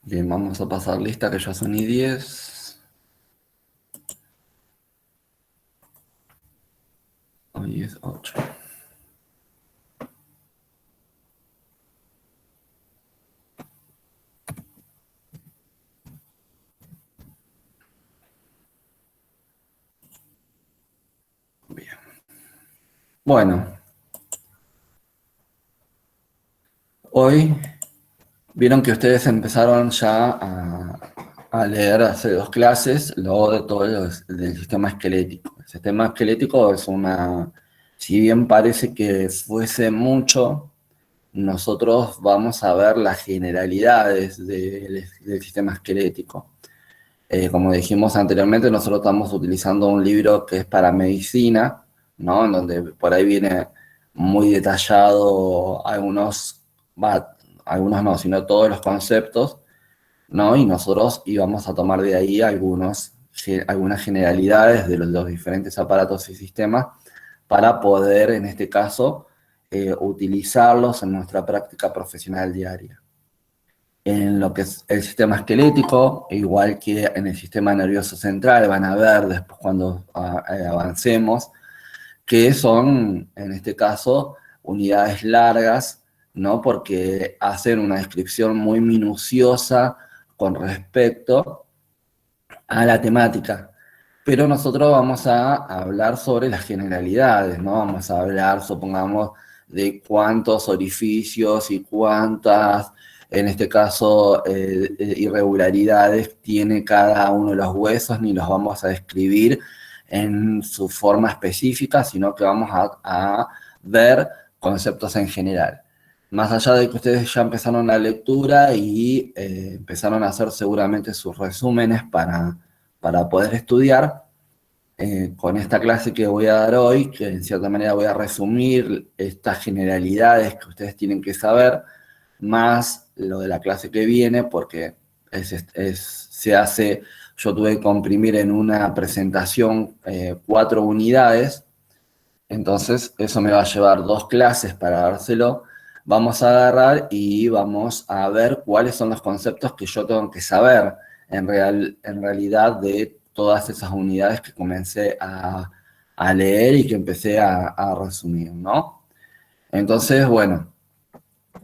Bien, vamos a pasar lista que ya son y 10. Hoy es 8. Bien. Bueno, hoy vieron que ustedes empezaron ya a leer hace 2 clases lo de todo del sistema esquelético. El sistema esquelético es si bien parece que fuese mucho, nosotros vamos a ver las generalidades del sistema esquelético. Como dijimos anteriormente, nosotros estamos utilizando un libro que es para medicina, ¿no? En donde por ahí viene muy detallado algunos no, sino todos los conceptos, ¿no? Y nosotros íbamos a tomar de ahí algunas generalidades de los diferentes aparatos y sistemas para poder, en este caso, utilizarlos en nuestra práctica profesional diaria. En lo que es el sistema esquelético, igual que en el sistema nervioso central, van a ver después cuando avancemos, que son, en este caso, unidades largas, ¿no? Porque hacen una descripción muy minuciosa con respecto a la temática. Pero nosotros vamos a hablar sobre las generalidades, ¿no? Vamos a hablar, supongamos, de cuántos orificios y cuántas, en este caso, irregularidades tiene cada uno de los huesos, ni los vamos a describir en su forma específica, sino que vamos a ver conceptos en general. Más allá de que ustedes ya empezaron la lectura y empezaron a hacer seguramente sus resúmenes para poder estudiar, con esta clase que voy a dar hoy, que en cierta manera voy a resumir estas generalidades que ustedes tienen que saber, más lo de la clase que viene, porque yo tuve que comprimir en una presentación 4 unidades, entonces eso me va a llevar 2 clases para dárselo. Vamos a agarrar y vamos a ver cuáles son los conceptos que yo tengo que saber en realidad de todas esas unidades que comencé a leer y que empecé a resumir, ¿no? Entonces, bueno,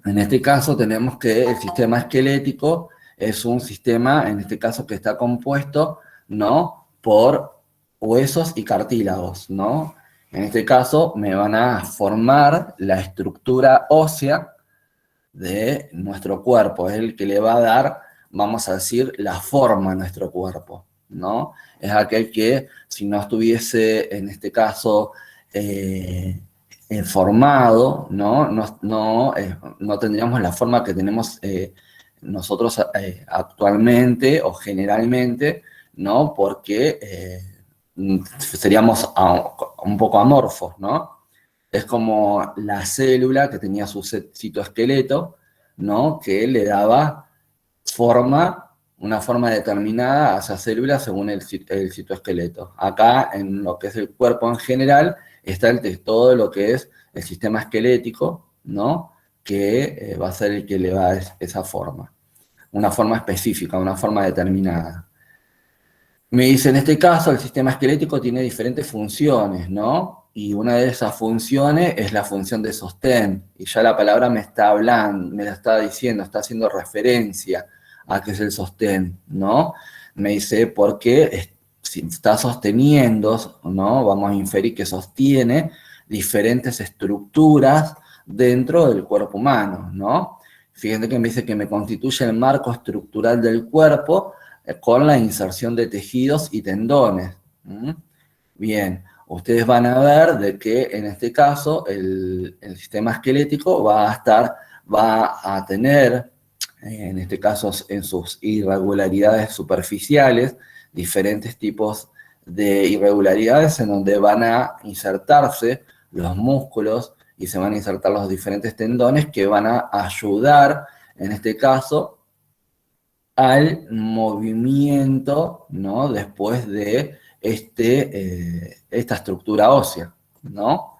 en este caso tenemos que el sistema esquelético es un sistema, en este caso, que está compuesto, ¿no? Por huesos y cartílagos, ¿no? En este caso me van a formar la estructura ósea de nuestro cuerpo, es el que le va a dar, vamos a decir, la forma a nuestro cuerpo, ¿no? Es aquel que, si no estuviese, en este caso, formado, ¿no? No tendríamos la forma que tenemos nosotros actualmente o generalmente, ¿no? Porque seríamos un poco amorfos, ¿no? Es como la célula que tenía su citoesqueleto, ¿no? Que le daba una forma determinada a esa célula según el citoesqueleto. Acá, en lo que es el cuerpo en general, está todo lo que es el sistema esquelético, ¿no? Que va a ser el que le va a dar esa forma. Una forma específica, una forma determinada. Me dice, en este caso, el sistema esquelético tiene diferentes funciones, ¿no? Y una de esas funciones es la función de sostén. Y ya la palabra me está hablando, me la está diciendo, está haciendo referencia a qué es el sostén, ¿no? Me dice, porque si está sosteniendo, ¿no? Vamos a inferir que sostiene diferentes estructuras dentro del cuerpo humano, ¿no? Fíjense que me dice que me constituye el marco estructural del cuerpo con la inserción de tejidos y tendones. ¿Mm? Bien, ustedes van a ver de que en este caso el sistema esquelético va a tener, en este caso en sus irregularidades superficiales, diferentes tipos de irregularidades en donde van a insertarse los músculos y se van a insertar los diferentes tendones que van a ayudar, en este caso, al movimiento, ¿no? Después de esta estructura ósea, ¿no?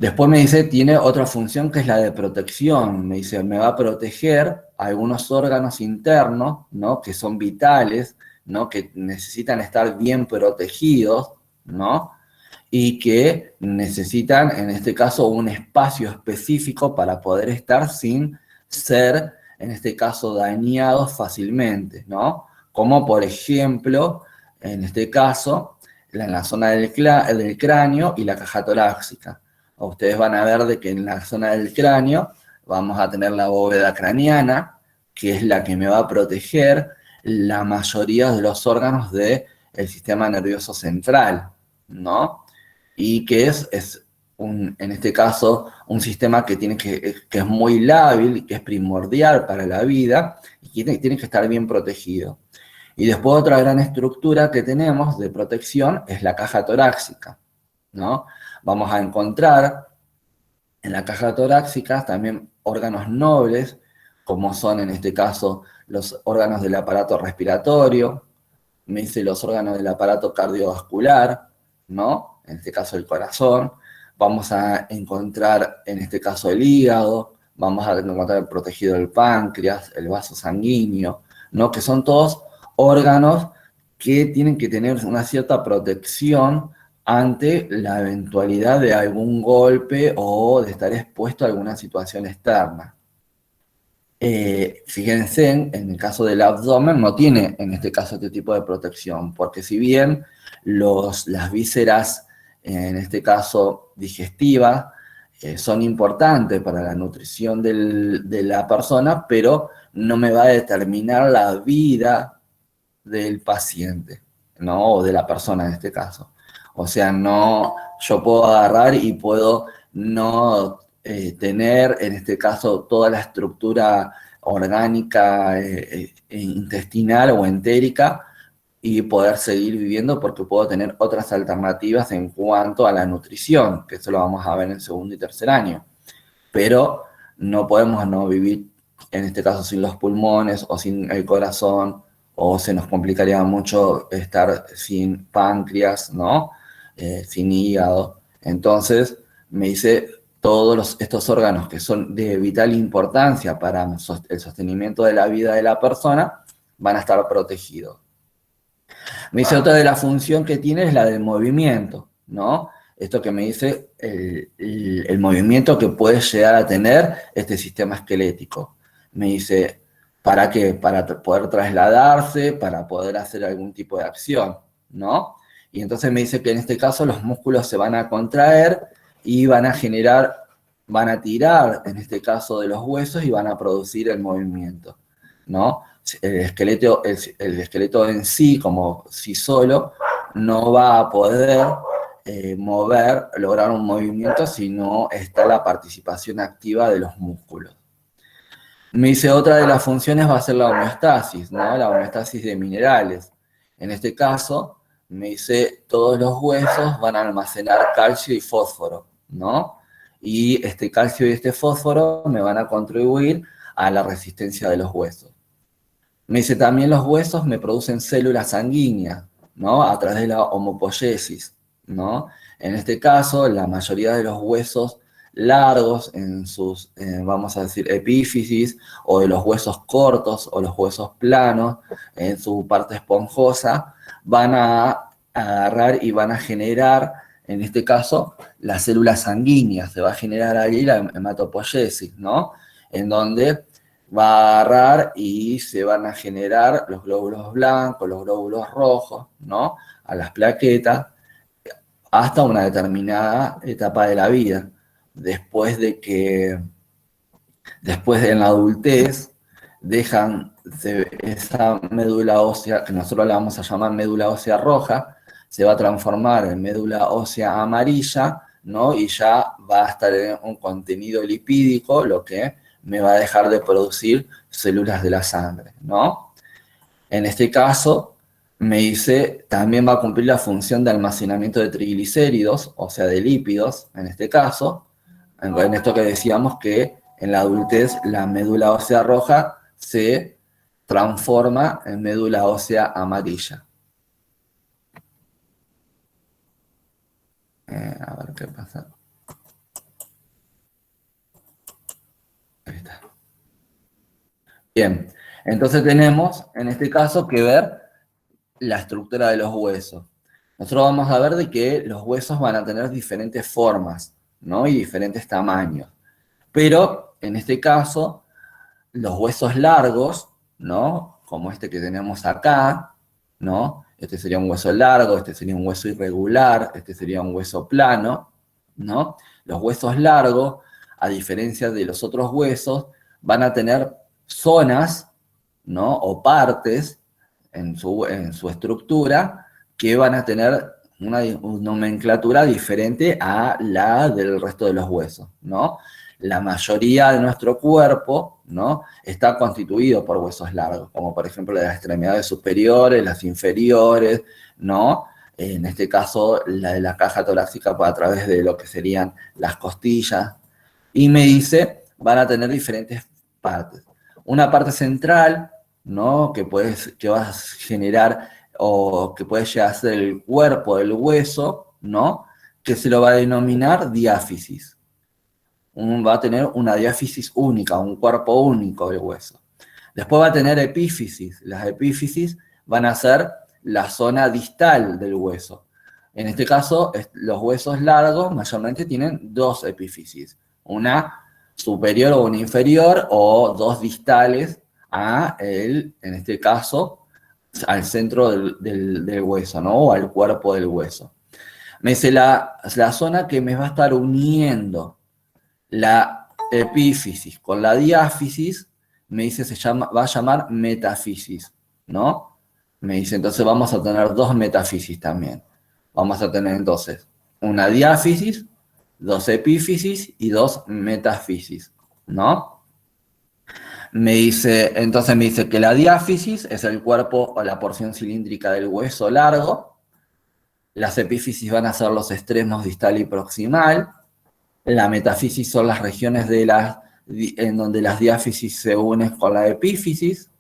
Después me dice, tiene otra función que es la de protección. Me dice, me va a proteger algunos órganos internos, ¿no? Que son vitales, ¿no? Que necesitan estar bien protegidos, ¿no? Y que necesitan, en este caso, un espacio específico para poder estar sin ser, en este caso, dañados fácilmente, ¿no? Como, por ejemplo, en este caso, en la zona del cráneo y la caja torácica. Ustedes van a ver de que en la zona del cráneo vamos a tener la bóveda craneana, que es la que me va a proteger la mayoría de los órganos del sistema nervioso central, ¿no? Y que es en este caso, un sistema que es muy lábil y que es primordial para la vida y que tiene que estar bien protegido. Y después otra gran estructura que tenemos de protección es la caja torácica, ¿no? Vamos a encontrar en la caja torácica también órganos nobles, como son en este caso los órganos del aparato respiratorio, me dice los órganos del aparato cardiovascular, ¿no? En este caso el corazón. Vamos a encontrar en este caso el hígado, vamos a encontrar protegido el páncreas, el vaso sanguíneo, ¿no? Que son todos órganos que tienen que tener una cierta protección ante la eventualidad de algún golpe o de estar expuesto a alguna situación externa. Fíjense, en el caso del abdomen no tiene en este caso este tipo de protección, porque si bien las vísceras, en este caso digestivas, son importantes para la nutrición de la persona, pero no me va a determinar la vida del paciente, ¿no? O de la persona en este caso. O sea, no, yo puedo agarrar y puedo no tener, en este caso, toda la estructura orgánica, intestinal o entérica y poder seguir viviendo porque puedo tener otras alternativas en cuanto a la nutrición, que eso lo vamos a ver en el segundo y tercer año. Pero no podemos no vivir, en este caso, sin los pulmones o sin el corazón, o se nos complicaría mucho estar sin páncreas, ¿no? Sin hígado. Entonces, me dice, todos estos órganos que son de vital importancia para el sostenimiento de la vida de la persona van a estar protegidos. Me dice otra de la función que tiene es la del movimiento, ¿no? Esto que me dice el movimiento que puede llegar a tener este sistema esquelético. Me dice, ¿para qué? Para poder trasladarse, para poder hacer algún tipo de acción, ¿no? Y entonces me dice que en este caso los músculos se van a contraer y van a generar, van a tirar, en este caso, de los huesos y van a producir el movimiento, ¿no? El esqueleto en sí, como sí solo, no va a poder lograr un movimiento si no está la participación activa de los músculos. Me dice otra de las funciones va a ser la homeostasis, ¿no? La homeostasis de minerales. En este caso, me dice todos los huesos van a almacenar calcio y fósforo, ¿no? Y este calcio y este fósforo me van a contribuir a la resistencia de los huesos. Me dice también los huesos me producen células sanguíneas, ¿no? A través de la homopoiesis, ¿no? En este caso, la mayoría de los huesos largos en sus, vamos a decir, epífisis, o de los huesos cortos o los huesos planos, en su parte esponjosa, van a agarrar y van a generar, en este caso, las células sanguíneas. Se va a generar ahí la hematopoiesis, ¿no? En donde va a agarrar y se van a generar los glóbulos blancos, los glóbulos rojos, ¿no? A las plaquetas, hasta una determinada etapa de la vida. Después en la adultez, dejan esa médula ósea, que nosotros la vamos a llamar médula ósea roja, se va a transformar en médula ósea amarilla, ¿no? Y ya va a estar en un contenido lipídico, lo que me va a dejar de producir células de la sangre, ¿no? En este caso, me dice, también va a cumplir la función de almacenamiento de triglicéridos, o sea, de lípidos, en este caso, en esto que decíamos que en la adultez la médula ósea roja se transforma en médula ósea amarilla. A ver qué pasa. Bien, entonces tenemos en este caso que ver la estructura de los huesos. Nosotros vamos a ver de que los huesos van a tener diferentes formas, ¿no? Y diferentes tamaños. Pero en este caso, los huesos largos, ¿no? Como este que tenemos acá, ¿no? Este sería un hueso largo, este sería un hueso irregular, este sería un hueso plano, ¿no? Los huesos largos, a diferencia de los otros huesos, van a tener zonas, ¿no? O partes en su estructura que van a tener una nomenclatura diferente a la del resto de los huesos, ¿no? La mayoría de nuestro cuerpo, ¿no? Está constituido por huesos largos, como por ejemplo las extremidades superiores, las inferiores, ¿no? En este caso, la de la caja torácica a través de lo que serían las costillas. Y me dice, van a tener diferentes partes. Una parte central, ¿no? Que va a generar o que puede llegar a ser el cuerpo del hueso, ¿no? Que se lo va a denominar diáfisis. Va a tener una diáfisis única, un cuerpo único del hueso. Después va a tener epífisis. Las epífisis van a ser la zona distal del hueso. En este caso, los huesos largos mayormente tienen dos epífisis. Una superior o una inferior, o dos distales en este caso, al centro del hueso, ¿no? O al cuerpo del hueso. Me dice la zona que me va a estar uniendo la epífisis con la diáfisis, me dice, va a llamar metafisis, ¿no? Me dice, entonces vamos a tener dos metafisis también. Vamos a tener entonces una diáfisis, dos epífisis y dos metafisis, ¿no? Entonces me dice que la diáfisis es el cuerpo o la porción cilíndrica del hueso largo, las epífisis van a ser los extremos distal y proximal, la metafisis son las regiones en donde las diáfisis se unen con la epífisis,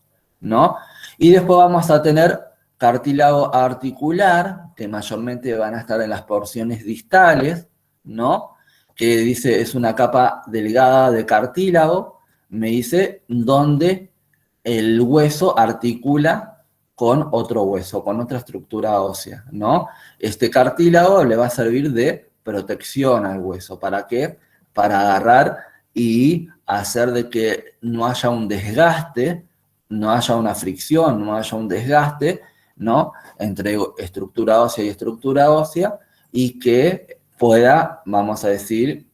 ¿no? Y después vamos a tener cartílago articular, que mayormente van a estar en las porciones distales, ¿no? Que dice es una capa delgada de cartílago, me dice, donde el hueso articula con otro hueso, con otra estructura ósea, ¿no? Este cartílago le va a servir de protección al hueso. ¿Para qué? Para agarrar y hacer de que no haya un desgaste, no haya una fricción, no haya un desgaste, ¿no? Entre estructura ósea y estructura ósea, y que pueda, vamos a decir,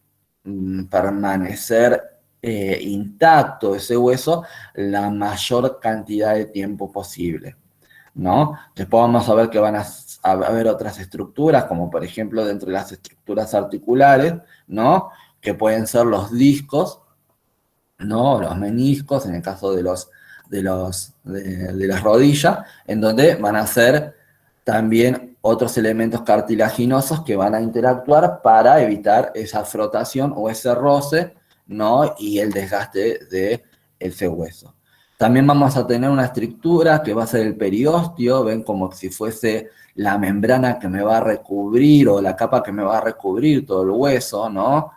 permanecer intacto ese hueso la mayor cantidad de tiempo posible, ¿no? Después vamos a ver que van a haber otras estructuras, como por ejemplo dentro de las estructuras articulares, ¿no? Que pueden ser los discos, ¿no? Los meniscos, en el caso de las rodillas, en donde van a ser también otros elementos cartilaginosos que van a interactuar para evitar esa frotación o ese roce, ¿no? Y el desgaste de ese hueso. También vamos a tener una estructura que va a ser el periósteo, ven como si fuese la membrana que me va a recubrir o la capa que me va a recubrir todo el hueso, ¿no?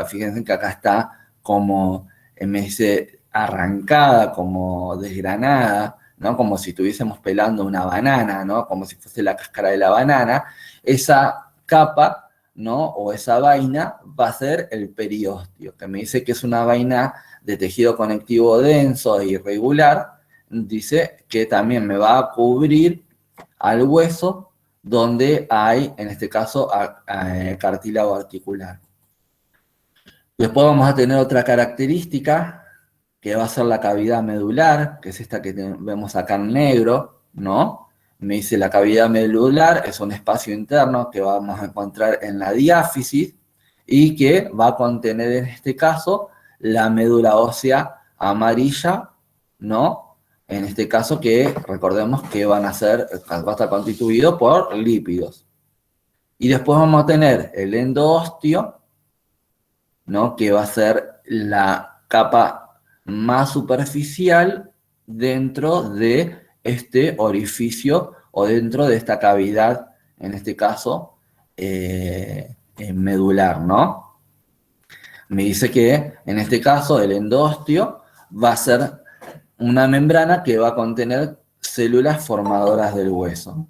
Fíjense que acá está como, me dice, arrancada, como desgranada, ¿no? Como si estuviésemos pelando una banana, ¿no? Como si fuese la cáscara de la banana. Esa capa, ¿no? O esa vaina va a ser el periósteo, que me dice que es una vaina de tejido conectivo denso e irregular. Dice que también me va a cubrir al hueso donde hay, en este caso, cartílago articular. Después vamos a tener otra característica, que va a ser la cavidad medular, que es esta que vemos acá en negro, ¿no? Me dice la cavidad medular es un espacio interno que vamos a encontrar en la diáfisis y que va a contener en este caso la médula ósea amarilla, ¿no? En este caso que recordemos que va a estar constituido por lípidos. Y después vamos a tener el endoostio, ¿no? Que va a ser la capa más superficial dentro de este orificio o dentro de esta cavidad, en este caso, medular, ¿no? Me dice que en este caso el endoostio va a ser una membrana que va a contener células formadoras del hueso.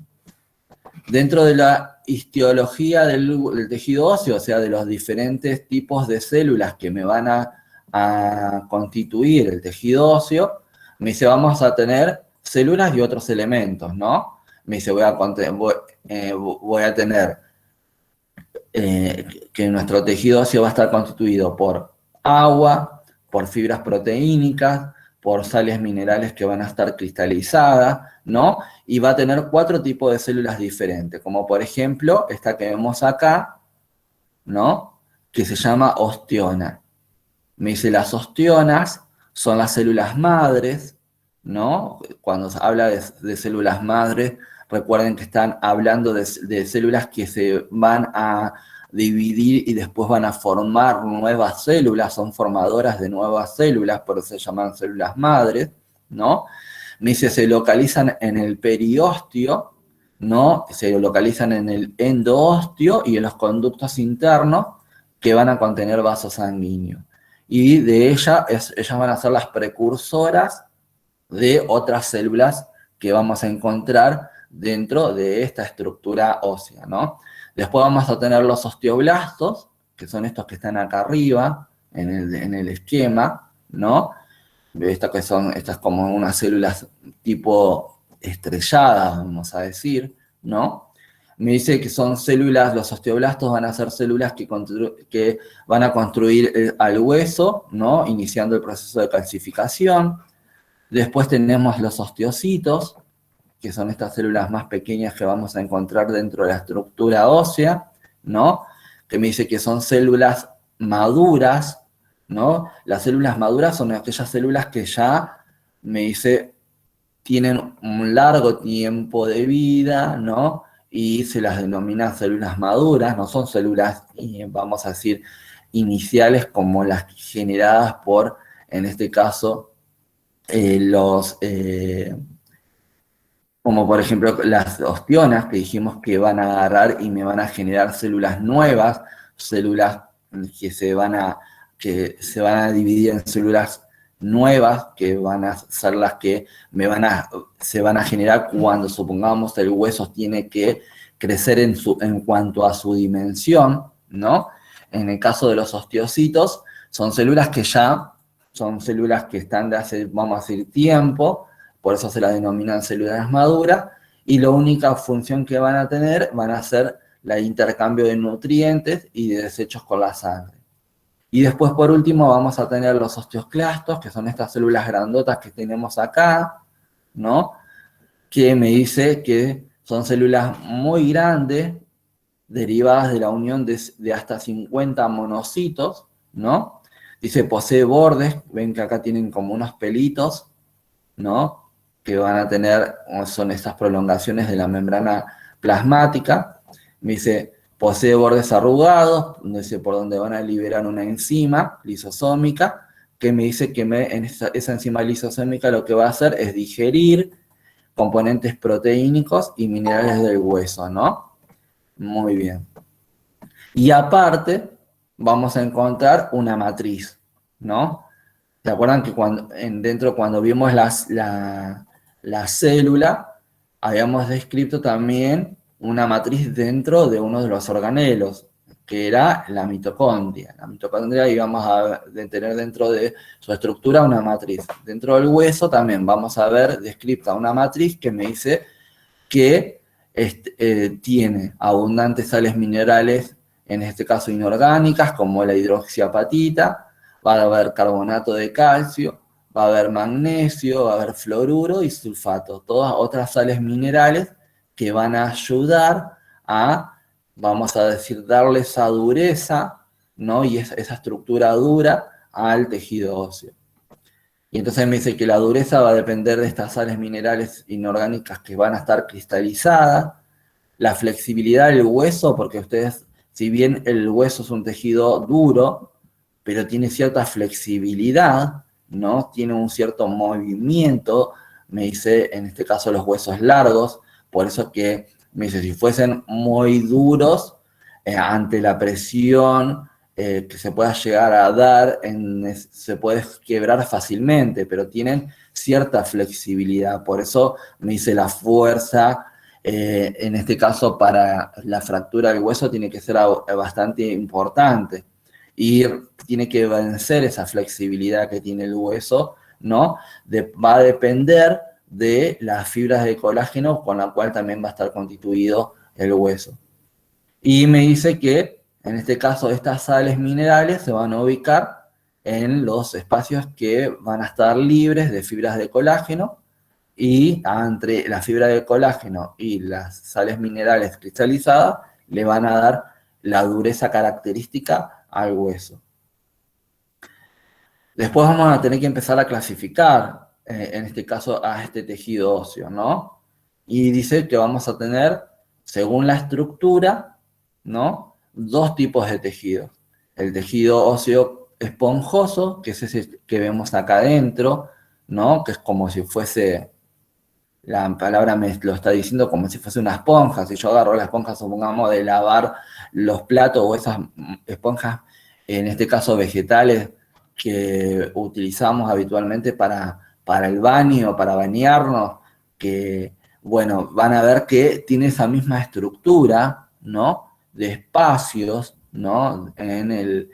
Dentro de la histología del tejido óseo, o sea, de los diferentes tipos de células que me van a constituir el tejido óseo, me dice, vamos a tener células y otros elementos, ¿no? Me dice, voy a tener que nuestro tejido óseo va a estar constituido por agua, por fibras proteínicas, por sales minerales que van a estar cristalizadas, ¿no? Y va a tener 4 tipos de células diferentes, como por ejemplo, esta que vemos acá, ¿no? Que se llama osteona. Me dice, las ostionas son las células madres, ¿no? Cuando se habla de células madres, recuerden que están hablando de células que se van a dividir y después van a formar nuevas células, son formadoras de nuevas células, por eso se llaman células madres, ¿no? Me dice, se localizan en el periósteo, ¿no? Se localizan en el endoósteo y en los conductos internos que van a contener vasos sanguíneos. Y de ellas van a ser las precursoras de otras células que vamos a encontrar dentro de esta estructura ósea, ¿no? Después vamos a tener los osteoblastos, que son estos que están acá arriba, en el esquema, ¿no? Estas como unas células tipo estrelladas, vamos a decir, ¿no? Me dice que son células, los osteoblastos van a ser células que van a construir al hueso, ¿no? Iniciando el proceso de calcificación. Después tenemos los osteocitos, que son estas células más pequeñas que vamos a encontrar dentro de la estructura ósea, ¿no? Que me dice que son células maduras, ¿no? Las células maduras son aquellas células que ya, me dice, tienen un largo tiempo de vida, ¿no? Y se las denomina células maduras, no son células, vamos a decir, iniciales como las generadas por, en este caso, como por ejemplo las ostionas, que dijimos que van a agarrar y me van a generar células nuevas, células que se van a dividir en células nuevas, que van a ser las que se van a generar cuando, supongamos, el hueso tiene que crecer en cuanto a su dimensión, ¿no? En el caso de los osteocitos, son células que están de hace, vamos a decir, tiempo, por eso se las denominan células maduras, y la única función que van a tener van a ser el intercambio de nutrientes y de desechos con la sangre. Y después, por último, vamos a tener los osteoclastos, que son estas células grandotas que tenemos acá, ¿no? Que me dice que son células muy grandes, derivadas de la unión de hasta 50 monocitos, ¿no? Dice, posee bordes, ven que acá tienen como unos pelitos, ¿no? Que van a tener, son estas prolongaciones de la membrana plasmática. Me dice, posee bordes arrugados, por donde van a liberar una enzima lisosómica, que me dice que esa enzima lisosómica lo que va a hacer es digerir componentes proteínicos y minerales del hueso, ¿no? Muy bien. Y aparte, vamos a encontrar una matriz, ¿no? ¿Se acuerdan que cuando vimos la célula, habíamos descrito también una matriz dentro de uno de los organelos, que era la mitocondria? La mitocondria íbamos a tener dentro de su estructura una matriz. Dentro del hueso también vamos a ver descrita una matriz que me dice que tiene abundantes sales minerales, en este caso inorgánicas, como la hidroxiapatita, va a haber carbonato de calcio, va a haber magnesio, va a haber fluoruro y sulfato, todas otras sales minerales que van a ayudar a, vamos a decir, darle esa dureza, ¿no? Y esa estructura dura al tejido óseo. Y entonces me dice que la dureza va a depender de estas sales minerales inorgánicas que van a estar cristalizadas, la flexibilidad del hueso, porque ustedes, si bien el hueso es un tejido duro, pero tiene cierta flexibilidad, ¿no? Tiene un cierto movimiento, me dice, en este caso los huesos largos, por eso que me dice, si fuesen muy duros, ante la presión que se pueda llegar a dar, se puede quebrar fácilmente, pero tienen cierta flexibilidad. Por eso me dice la fuerza, en este caso para la fractura del hueso, tiene que ser bastante importante. Y tiene que vencer esa flexibilidad que tiene el hueso, ¿no? Va a depender de las fibras de colágeno con la cual también va a estar constituido el hueso. Y me dice que, en este caso, estas sales minerales se van a ubicar en los espacios que van a estar libres de fibras de colágeno, y entre la fibra de colágeno y las sales minerales cristalizadas le van a dar la dureza característica al hueso. Después vamos a tener que empezar a clasificar, en este caso, a este tejido óseo, ¿no? Y dice que vamos a tener, según la estructura, ¿no? Dos tipos de tejidos. El tejido óseo esponjoso, que es ese que vemos acá adentro, ¿no? Que es como si fuese, la palabra me lo está diciendo, como si fuese una esponja. Si yo agarro la esponja, supongamos, de lavar los platos, o esas esponjas, en este caso vegetales, que utilizamos habitualmente para el baño, para bañarnos, que, bueno, van a ver que tiene esa misma estructura, ¿no? De espacios, ¿no? En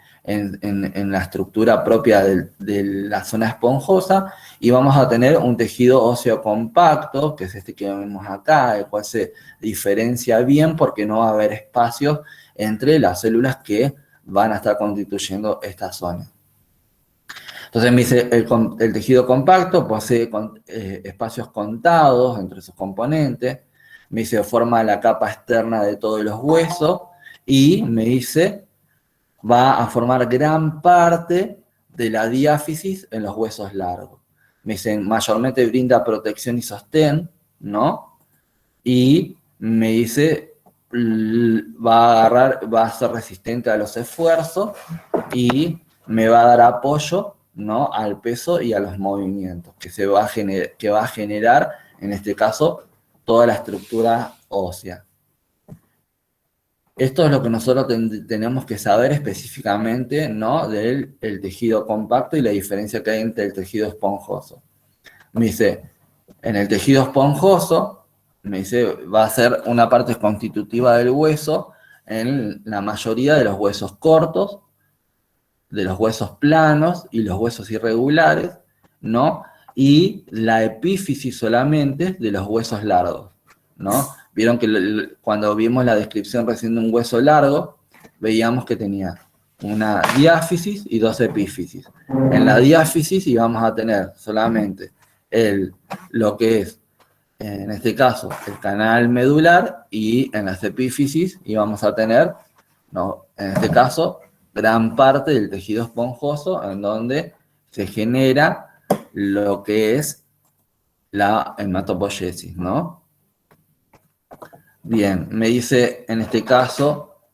la estructura propia de la zona esponjosa, y vamos a tener un tejido óseo compacto, que es este que vemos acá, el cual se diferencia bien porque no va a haber espacios entre las células que van a estar constituyendo esta zona. Entonces me dice, el tejido compacto posee espacios contados entre sus componentes, me dice, forma la capa externa de todos los huesos, y me dice, va a formar gran parte de la diáfisis en los huesos largos. Me dice, mayormente brinda protección y sostén, ¿no? Y me dice, va a ser resistente a los esfuerzos y me va a dar apoyo, ¿no? Al peso y a los movimientos que va a generar, en este caso, toda la estructura ósea. Esto es lo que nosotros tenemos que saber específicamente, ¿no? Del tejido compacto y la diferencia que hay entre el tejido esponjoso. Me dice, en el tejido esponjoso, me dice, va a ser una parte constitutiva del hueso en la mayoría de los huesos cortos, de los huesos planos y los huesos irregulares, ¿no? Y la epífisis solamente de los huesos largos, ¿no? Vieron que cuando vimos la descripción recién de un hueso largo, veíamos que tenía una diáfisis y dos epífisis. En la diáfisis íbamos a tener solamente lo que es, en este caso, el canal medular, y en las epífisis íbamos a tener, no, en este caso, gran parte del tejido esponjoso, en donde se genera lo que es la hematopoiesis, ¿no? Bien, me dice, en este caso,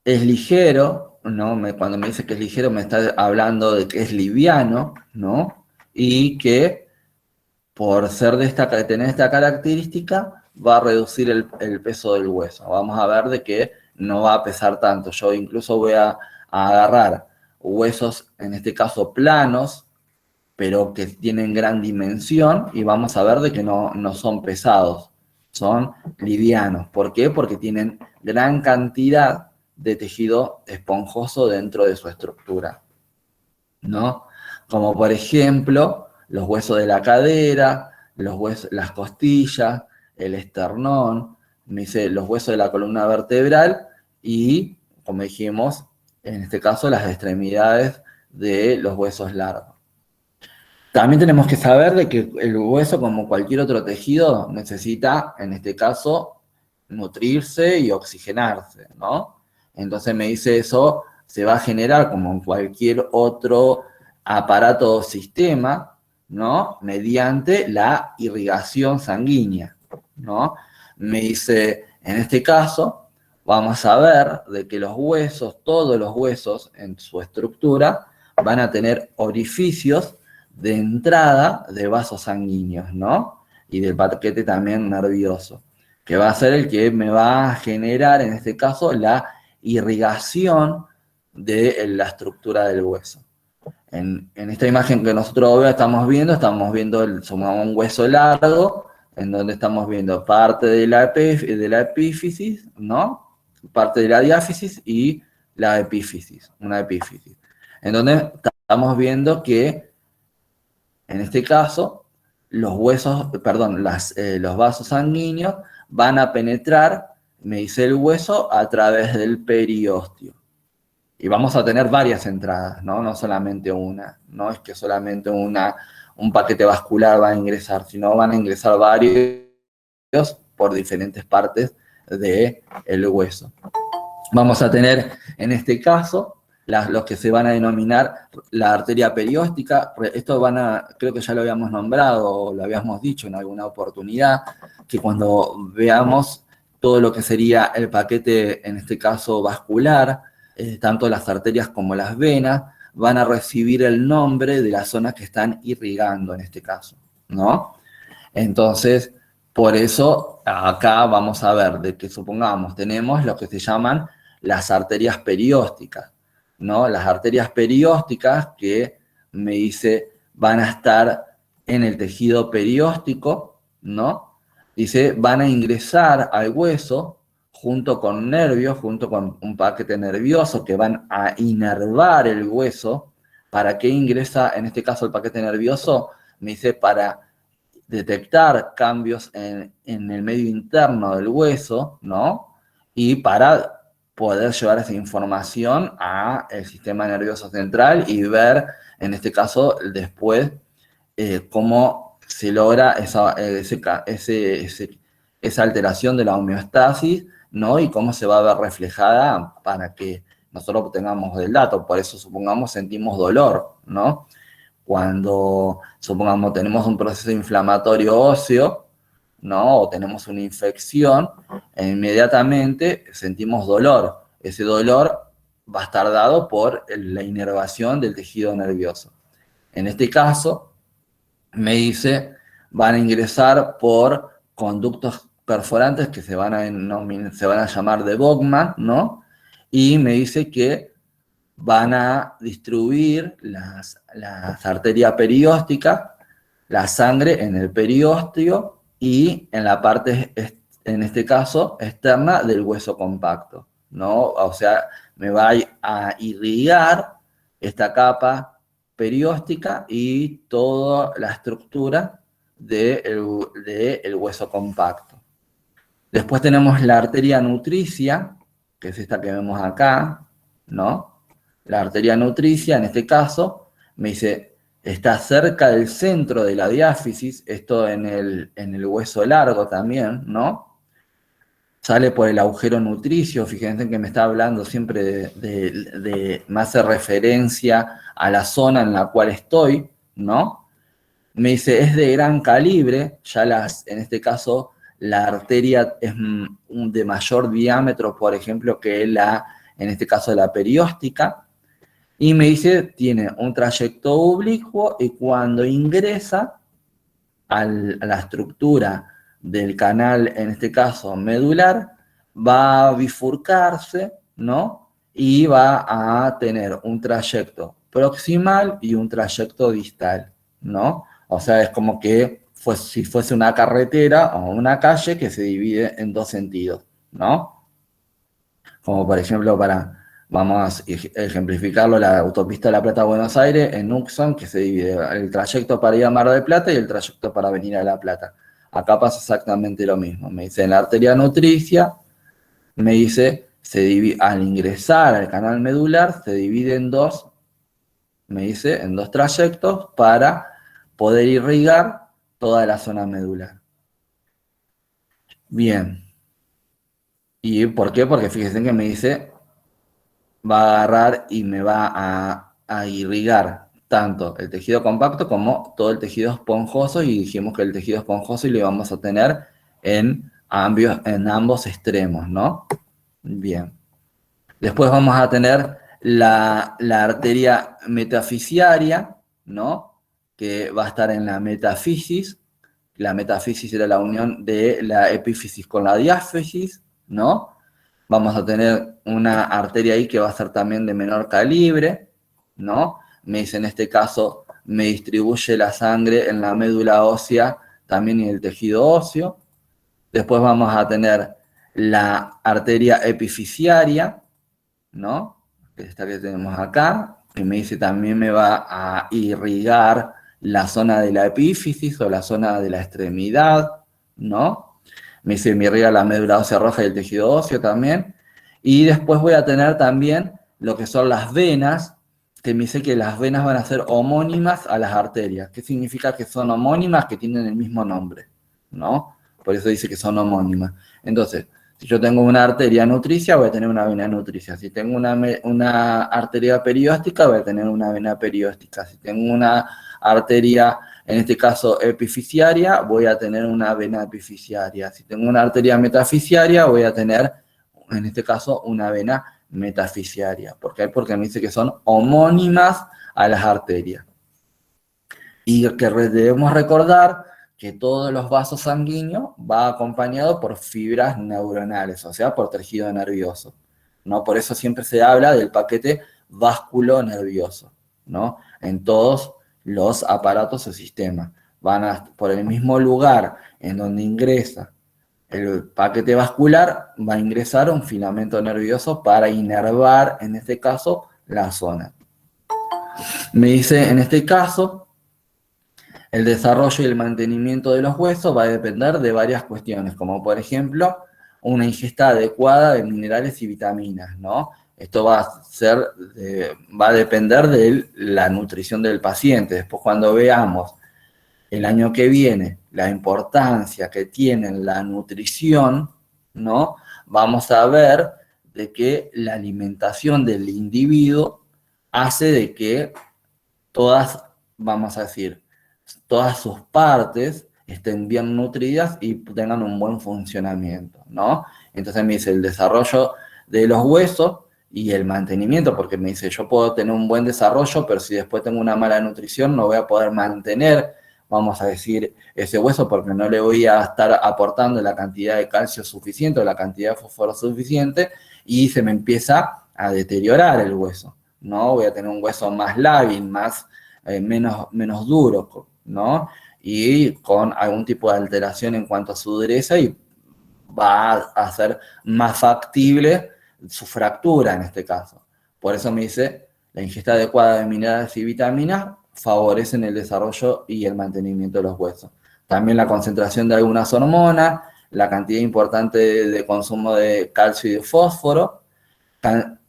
es ligero, ¿no? Cuando me dice que es ligero, me está hablando de que es liviano, ¿no? Y que por tener esta característica, va a reducir el peso del hueso. Vamos a ver de que no va a pesar tanto. Yo incluso voy a agarrar huesos, en este caso planos, pero que tienen gran dimensión, y vamos a ver de que no son pesados, son livianos. ¿Por qué? Porque tienen gran cantidad de tejido esponjoso dentro de su estructura, ¿no? Como por ejemplo, los huesos de la cadera, las costillas, el esternón, me dice los huesos de la columna vertebral y, como dijimos, en este caso, las extremidades de los huesos largos. También tenemos que saber de que el hueso, como cualquier otro tejido, necesita, en este caso, nutrirse y oxigenarse, ¿no? Entonces me dice, eso se va a generar como en cualquier otro aparato o sistema, ¿no? Mediante la irrigación sanguínea, ¿no? Me dice, en este caso, vamos a ver de que los huesos, todos los huesos en su estructura, van a tener orificios de entrada de vasos sanguíneos, ¿no? Y del paquete también nervioso, que va a ser el que me va a generar, en este caso, la irrigación de la estructura del hueso. En esta imagen que nosotros estamos viendo un hueso largo, en donde estamos viendo parte de la epífisis, ¿no? Parte de la diáfisis y la epífisis, una epífisis. En donde estamos viendo que, en este caso, los vasos sanguíneos van a penetrar, me dice el hueso, a través del periósteo. Y vamos a tener varias entradas, ¿no? No solamente una. No es que solamente un paquete vascular va a ingresar, sino van a ingresar varios por diferentes partes del hueso. Vamos a tener, en este caso, los que se van a denominar la arteria perióstica. Esto creo que ya lo habíamos nombrado o lo habíamos dicho en alguna oportunidad, que cuando veamos todo lo que sería el paquete, en este caso vascular, tanto las arterias como las venas, van a recibir el nombre de las zonas que están irrigando en este caso, ¿no? Entonces, por eso acá vamos a ver de que supongamos tenemos lo que se llaman las arterias periósticas, ¿no? Las arterias periósticas que me dice van a estar en el tejido perióstico, ¿no? Dice, van a ingresar al hueso junto con nervios, junto con un paquete nervioso que van a inervar el hueso. ¿Para qué ingresa, en este caso, el paquete nervioso? Me dice, para detectar cambios en el medio interno del hueso, ¿no? Y para poder llevar esa información al sistema nervioso central y ver, en este caso, después, cómo se logra esa alteración de la homeostasis, ¿no? Y cómo se va a ver reflejada para que nosotros obtengamos el dato. Por eso, supongamos, sentimos dolor, ¿no? Cuando, supongamos, tenemos un proceso inflamatorio óseo, ¿no? O tenemos una infección, inmediatamente sentimos dolor. Ese dolor va a estar dado por la inervación del tejido nervioso. En este caso, me dice, van a ingresar por conductos perforantes que se van a llamar de Bowman, ¿no? Y me dice que van a distribuir las arterias periósticas, la sangre en el periósteo y en la parte, en este caso, externa del hueso compacto, ¿no? O sea, me va a irrigar esta capa perióstica y toda la estructura del hueso compacto. Después tenemos la arteria nutricia, que es esta que vemos acá, ¿no? La arteria nutricia, en este caso, me dice, está cerca del centro de la diáfisis, esto en el hueso largo también, ¿no? Sale por el agujero nutricio, fíjense que me está hablando siempre me hace referencia a la zona en la cual estoy, ¿no? Me dice, es de gran calibre, en este caso, la arteria es de mayor diámetro, por ejemplo, que en este caso, la perióstica, y me dice, tiene un trayecto oblicuo y cuando ingresa a la estructura del canal, en este caso medular, va a bifurcarse, ¿no? Y va a tener un trayecto proximal y un trayecto distal, ¿no? O sea, es como que si fuese una carretera o una calle que se divide en dos sentidos, ¿no? Como por ejemplo vamos a ejemplificarlo, la autopista de La Plata-Buenos Aires en Uxon, que se divide el trayecto para ir a Mar del Plata y el trayecto para venir a La Plata. Acá pasa exactamente lo mismo. Me dice, en la arteria nutricia, me dice, al ingresar al canal medular, se divide en dos, me dice, en dos trayectos para poder irrigar toda la zona medular. Bien. ¿Y por qué? Porque fíjense que me dice, va a agarrar y me va a irrigar tanto el tejido compacto como todo el tejido esponjoso, y dijimos que el tejido esponjoso lo vamos a tener en ambos extremos, ¿no? Bien. Después vamos a tener la arteria metafisiaria, ¿no? Que va a estar en la metafisis. La metafisis era la unión de la epífisis con la diáfisis, ¿no? vamos a tener una arteria ahí que va a ser también de menor calibre, ¿no? Me dice, en este caso, me distribuye la sangre en la médula ósea también y el tejido óseo. Después vamos a tener la arteria epifisiaria, ¿no? Esta que tenemos acá, que me dice también me va a irrigar la zona de la epífisis o la zona de la extremidad, ¿no? Me dice me irriga la médula ósea roja y el tejido óseo también. Y después voy a tener también lo que son las venas, que me dice que las venas van a ser homónimas a las arterias. ¿Qué significa que son homónimas? Que tienen el mismo nombre, ¿no? Por eso dice que son homónimas. Entonces, si yo tengo una arteria nutricia, voy a tener una vena nutricia. Si tengo una arteria perióstica, voy a tener una vena perióstica. Si tengo una arteria, en este caso epifisiaria, voy a tener una vena epifisiaria. Si tengo una arteria metafisiaria, voy a tener, en este caso, una vena metafisiaria. ¿Por qué? Porque me dice que son homónimas a las arterias. Y que debemos recordar que todos los vasos sanguíneos va acompañado por fibras neuronales, o sea, por tejido nervioso, ¿no? Por eso siempre se habla del paquete vasculonervioso, ¿no? En todos los aparatos o sistemas. Por el mismo lugar en donde ingresa el paquete vascular, va a ingresar un filamento nervioso para inervar, en este caso, la zona. Me dice, en este caso, el desarrollo y el mantenimiento de los huesos va a depender de varias cuestiones, como por ejemplo, una ingesta adecuada de minerales y vitaminas, ¿no? Esto va a depender de la nutrición del paciente. Después, cuando veamos el año que viene la importancia que tiene la nutrición, ¿no? Vamos a ver de que la alimentación del individuo hace de que todas, vamos a decir, todas sus partes estén bien nutridas y tengan un buen funcionamiento, ¿no? Entonces me dice el desarrollo de los huesos y el mantenimiento, porque me dice yo puedo tener un buen desarrollo, pero si después tengo una mala nutrición no voy a poder mantener, vamos a decir, ese hueso porque no le voy a estar aportando la cantidad de calcio suficiente o la cantidad de fósforo suficiente y se me empieza a deteriorar el hueso, ¿no? Voy a tener un hueso más lábil, menos duro, ¿no? Y con algún tipo de alteración en cuanto a su dureza y va a ser más factible su fractura en este caso. Por eso me dice, la ingesta adecuada de minerales y vitaminas favorecen el desarrollo y el mantenimiento de los huesos. También la concentración de algunas hormonas, la cantidad importante de consumo de calcio y de fósforo,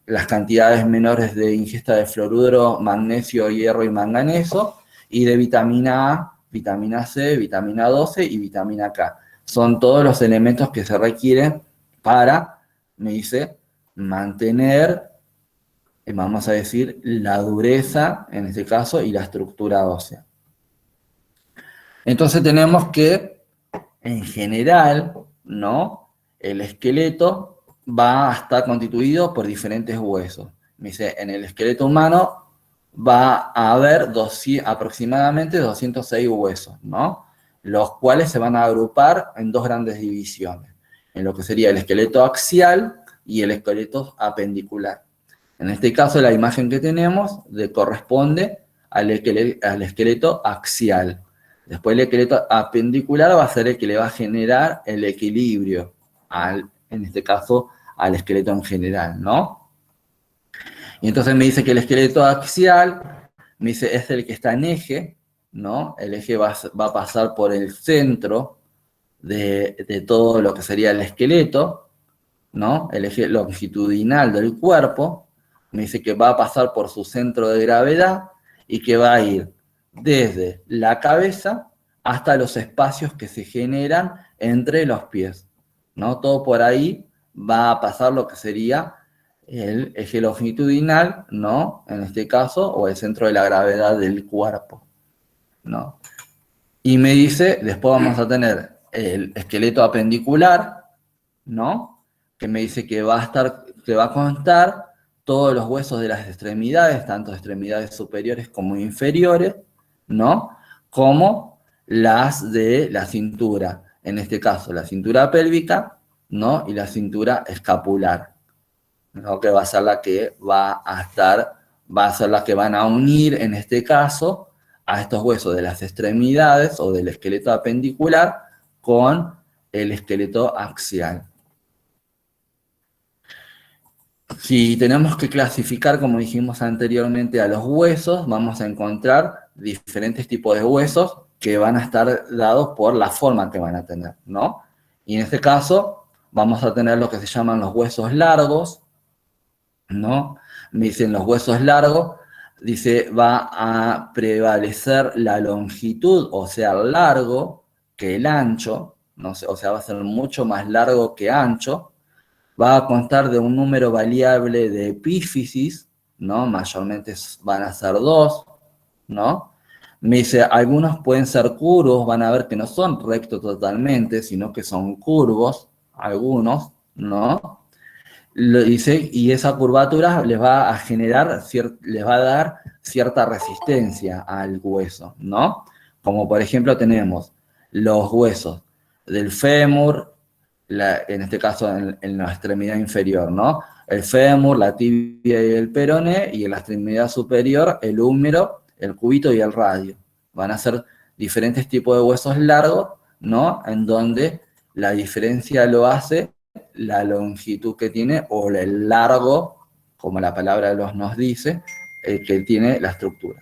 las cantidades menores de ingesta de fluoruro, magnesio, hierro y manganeso, y de vitamina A, vitamina C, vitamina 12 y vitamina K. Son todos los elementos que se requieren para, me dice, mantener, vamos a decir, la dureza, en este caso, y la estructura ósea. Entonces tenemos que, en general, ¿no? El esqueleto va a estar constituido por diferentes huesos. Me dice, en el esqueleto humano va a haber aproximadamente 206 huesos, ¿no? Los cuales se van a agrupar en dos grandes divisiones, en lo que sería el esqueleto axial y el esqueleto apendicular. En este caso, la imagen que tenemos corresponde al esqueleto axial. Después el esqueleto apendicular va a ser el que le va a generar el equilibrio, en este caso, al esqueleto en general, ¿no? Y entonces me dice que el esqueleto axial, me dice, es el que está en eje, ¿no? El eje va a pasar por el centro de todo lo que sería el esqueleto, ¿no? El eje longitudinal del cuerpo, me dice que va a pasar por su centro de gravedad y que va a ir desde la cabeza hasta los espacios que se generan entre los pies, ¿no? Todo por ahí va a pasar lo que sería el eje longitudinal, ¿no? En este caso, o el centro de la gravedad del cuerpo, ¿no? Y me dice, después vamos a tener el esqueleto apendicular, ¿no? Que me dice que va a constar todos los huesos de las extremidades, tanto extremidades superiores como inferiores, ¿no? Como las de la cintura, en este caso la cintura pélvica, ¿no? Y la cintura escapular, ¿no? Que va a ser la que va a ser la que van a unir, en este caso, a estos huesos de las extremidades o del esqueleto apendicular con el esqueleto axial. Si tenemos que clasificar, como dijimos anteriormente, a los huesos, vamos a encontrar diferentes tipos de huesos que van a estar dados por la forma que van a tener, ¿no? Y en este caso, vamos a tener lo que se llaman los huesos largos, ¿no? Me dicen los huesos largos, dice, va a prevalecer la longitud, o sea, largo, que el ancho, ¿no? O sea, va a ser mucho más largo que ancho. Va a constar de un número variable de epífisis, ¿no? Mayormente van a ser 2, ¿no? Me dice, algunos pueden ser curvos, van a ver que no son rectos totalmente, sino que son curvos, algunos, ¿no? Lo dice, y esa curvatura les va a generar, les va a dar cierta resistencia al hueso, ¿no? Como por ejemplo tenemos los huesos del fémur, en este caso en la extremidad inferior, ¿no? El fémur, la tibia y el peroné, y en la extremidad superior el húmero, el cúbito y el radio. Van a ser diferentes tipos de huesos largos, ¿no? En donde la diferencia lo hace la longitud que tiene o el largo, como la palabra nos dice, que tiene la estructura.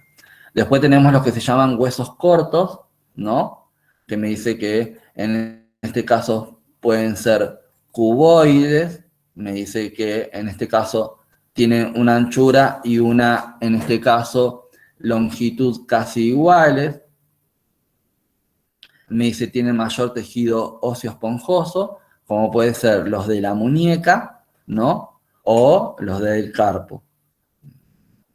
Después tenemos los que se llaman huesos cortos, ¿no? Que me dice que en este caso pueden ser cuboides, me dice que en este caso tienen una anchura y una, en este caso, longitud casi iguales. Me dice tienen mayor tejido óseo esponjoso, como puede ser los de la muñeca, ¿no? O los del carpo.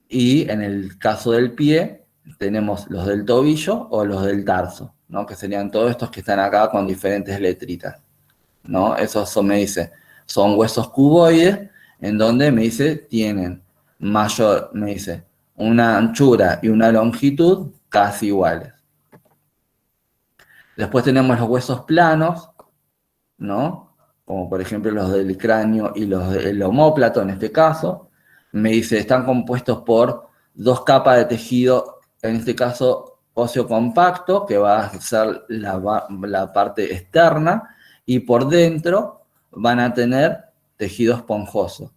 Y en el caso del pie, tenemos los del tobillo o los del tarso, ¿no? Que serían todos estos que están acá con diferentes letritas, ¿no? Esos son, me dice, son huesos cuboides, en donde me dice, tienen mayor, me dice, una anchura y una longitud casi iguales. Después tenemos los huesos planos, ¿no? Como por ejemplo los del cráneo y los del omóplato en este caso. Me dice, están compuestos por 2 capas de tejido, en este caso óseo compacto, que va a ser la parte externa, y por dentro van a tener tejido esponjoso,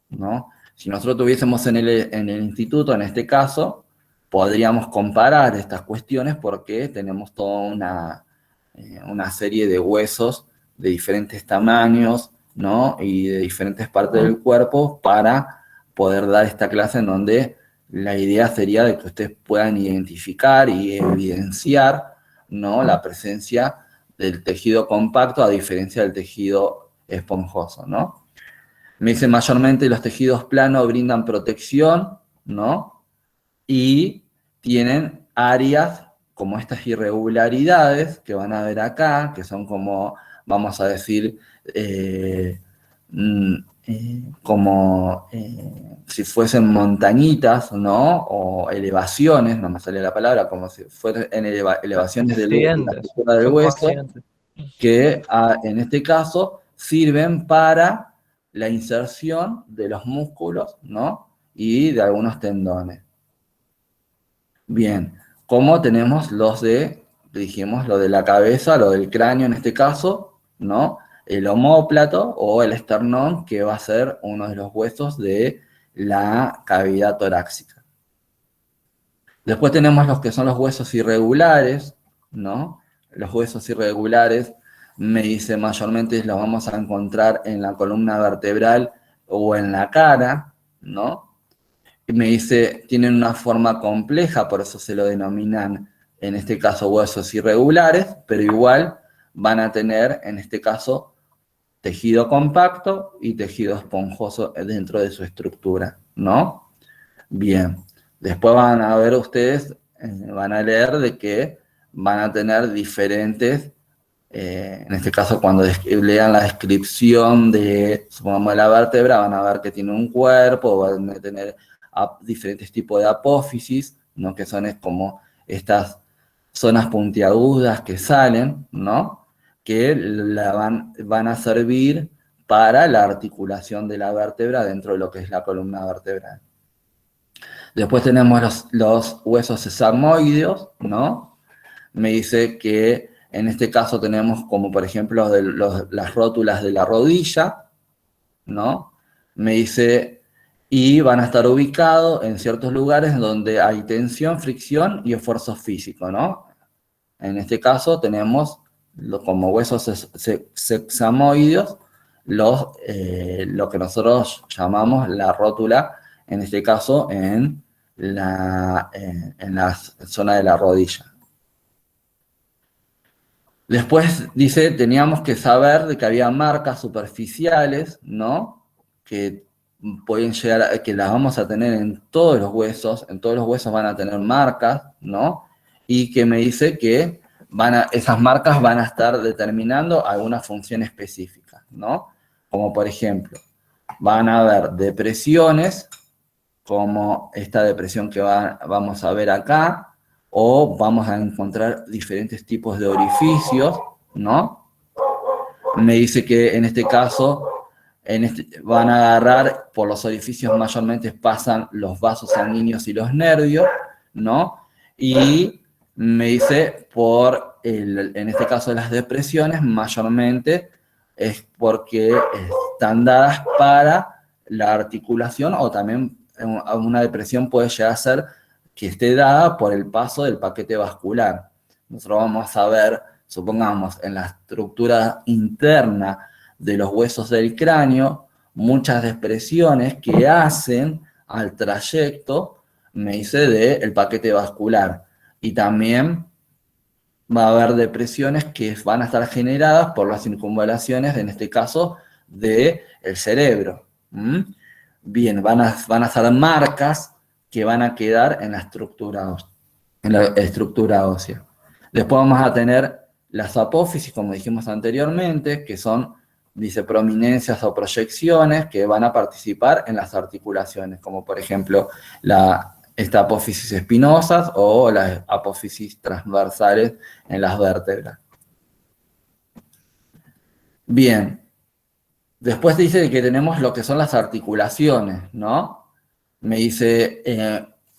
¿no? Si nosotros tuviésemos en el instituto, en este caso, podríamos comparar estas cuestiones porque tenemos toda una serie de huesos de diferentes tamaños, ¿no? Y de diferentes partes del cuerpo para poder dar esta clase en donde la idea sería de que ustedes puedan identificar y evidenciar, ¿no? La presencia del tejido compacto a diferencia del tejido esponjoso, ¿no? Me dice mayormente los tejidos planos brindan protección, ¿no? Y tienen áreas como estas irregularidades que van a ver acá, que son como, vamos a decir, como si fuesen montañitas, ¿no? O elevaciones, no me sale la palabra, como si fueran elevaciones de la estructura del hueso, que en este caso sirven para la inserción de los músculos, ¿no? Y de algunos tendones. Bien, como tenemos dijimos, lo de la cabeza, lo del cráneo en este caso, ¿no? El omóplato o el esternón, que va a ser uno de los huesos de la cavidad torácica. Después tenemos los que son los huesos irregulares, ¿no? Los huesos irregulares, me dice, mayormente los vamos a encontrar en la columna vertebral o en la cara, ¿no? Me dice, tienen una forma compleja, por eso se lo denominan, en este caso, huesos irregulares, pero igual van a tener, en este caso, tejido compacto y tejido esponjoso dentro de su estructura, ¿no? Bien, después van a ver ustedes, van a leer de que van a tener diferentes, en este caso cuando lean la descripción de, supongamos, de la vértebra, van a ver que tiene un cuerpo, van a tener diferentes tipos de apófisis, ¿no? Que son como estas zonas puntiagudas que salen, ¿no? que van a servir para la articulación de la vértebra dentro de lo que es la columna vertebral. Después tenemos los huesos sesamoideos, ¿no? Me dice que en este caso tenemos como por ejemplo las rótulas de la rodilla, ¿no? Me dice, y van a estar ubicados en ciertos lugares donde hay tensión, fricción y esfuerzo físico, ¿no? En este caso tenemos como huesos sesamoideos lo que nosotros llamamos la rótula, en este caso en la zona de la rodilla. Después dice, teníamos que saber de que había marcas superficiales, ¿no? Que pueden llegar, que las vamos a tener en todos los huesos van a tener marcas, ¿no? Y que me dice que esas marcas van a estar determinando alguna función específica, ¿no? Como por ejemplo, van a haber depresiones, como esta depresión que vamos a ver acá, o vamos a encontrar diferentes tipos de orificios, ¿no? Me dice que en este caso van a agarrar, por los orificios mayormente pasan los vasos sanguíneos y los nervios, ¿no? Y me dice, en este caso de las depresiones, mayormente es porque están dadas para la articulación, o también una depresión puede llegar a ser que esté dada por el paso del paquete vascular. Nosotros vamos a ver, supongamos, en la estructura interna de los huesos del cráneo, muchas depresiones que hacen al trayecto, me dice, del paquete vascular. Y también va a haber depresiones que van a estar generadas por las circunvalaciones, en este caso, del cerebro. Bien, van a ser marcas que van a quedar en la estructura ósea. Después vamos a tener las apófisis, como dijimos anteriormente, que son, dice, prominencias o proyecciones que van a participar en las articulaciones, como por ejemplo esta apófisis espinosas o las apófisis transversales en las vértebras. Bien. Después dice que tenemos lo que son las articulaciones, ¿no? Me dice,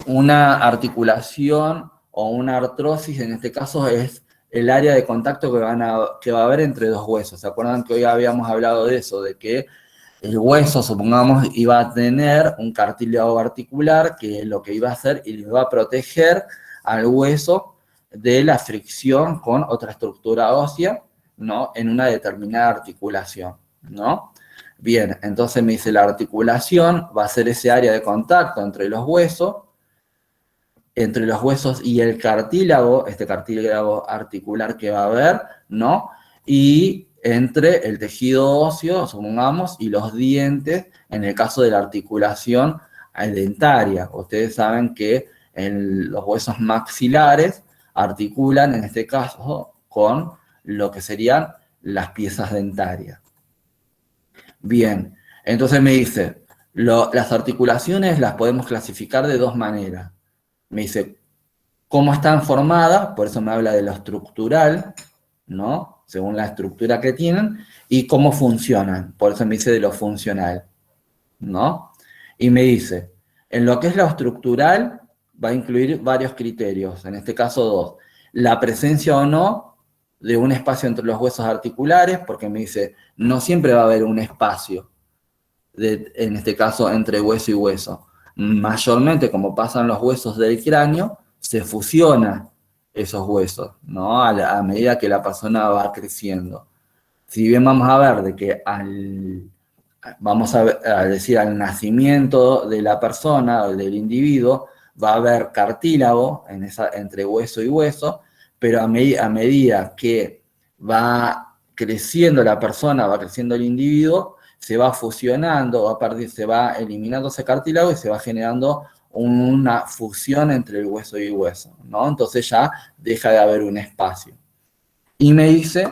una articulación o una artrosis, en este caso, es el área de contacto que va a haber entre dos huesos. ¿Se acuerdan que hoy habíamos hablado de eso? De que el hueso, supongamos, iba a tener un cartílago articular que lo que iba a hacer y le iba a proteger al hueso de la fricción con otra estructura ósea, ¿no? En una determinada articulación, ¿no? Bien, entonces me dice la articulación va a ser ese área de contacto entre los huesos y el cartílago, este cartílago articular que va a haber, ¿no? Y entre el tejido óseo, supongamos, y los dientes, en el caso de la articulación dentaria. Ustedes saben que los huesos maxilares articulan, en este caso, con lo que serían las piezas dentarias. Bien, entonces me dice, las articulaciones las podemos clasificar de dos maneras. Me dice, cómo están formadas, por eso me habla de lo estructural, ¿no? Según la estructura que tienen, y cómo funcionan, por eso me dice de lo funcional, ¿no? Y me dice, en lo que es lo estructural, va a incluir varios criterios, en este caso dos. La presencia o no de un espacio entre los huesos articulares, porque me dice, no siempre va a haber un espacio, en este caso, entre hueso y hueso. Mayormente, como pasan los huesos del cráneo, se fusionan esos huesos, ¿no? A medida que la persona va creciendo. Si bien vamos a ver de que a decir al nacimiento de la persona o del individuo, va a haber cartílago entre hueso y hueso, pero a medida que va creciendo la persona, va creciendo el individuo, se va fusionando, se va eliminando ese cartílago y se va generando una fusión entre el hueso y hueso, ¿no? Entonces ya deja de haber un espacio. Y me dice,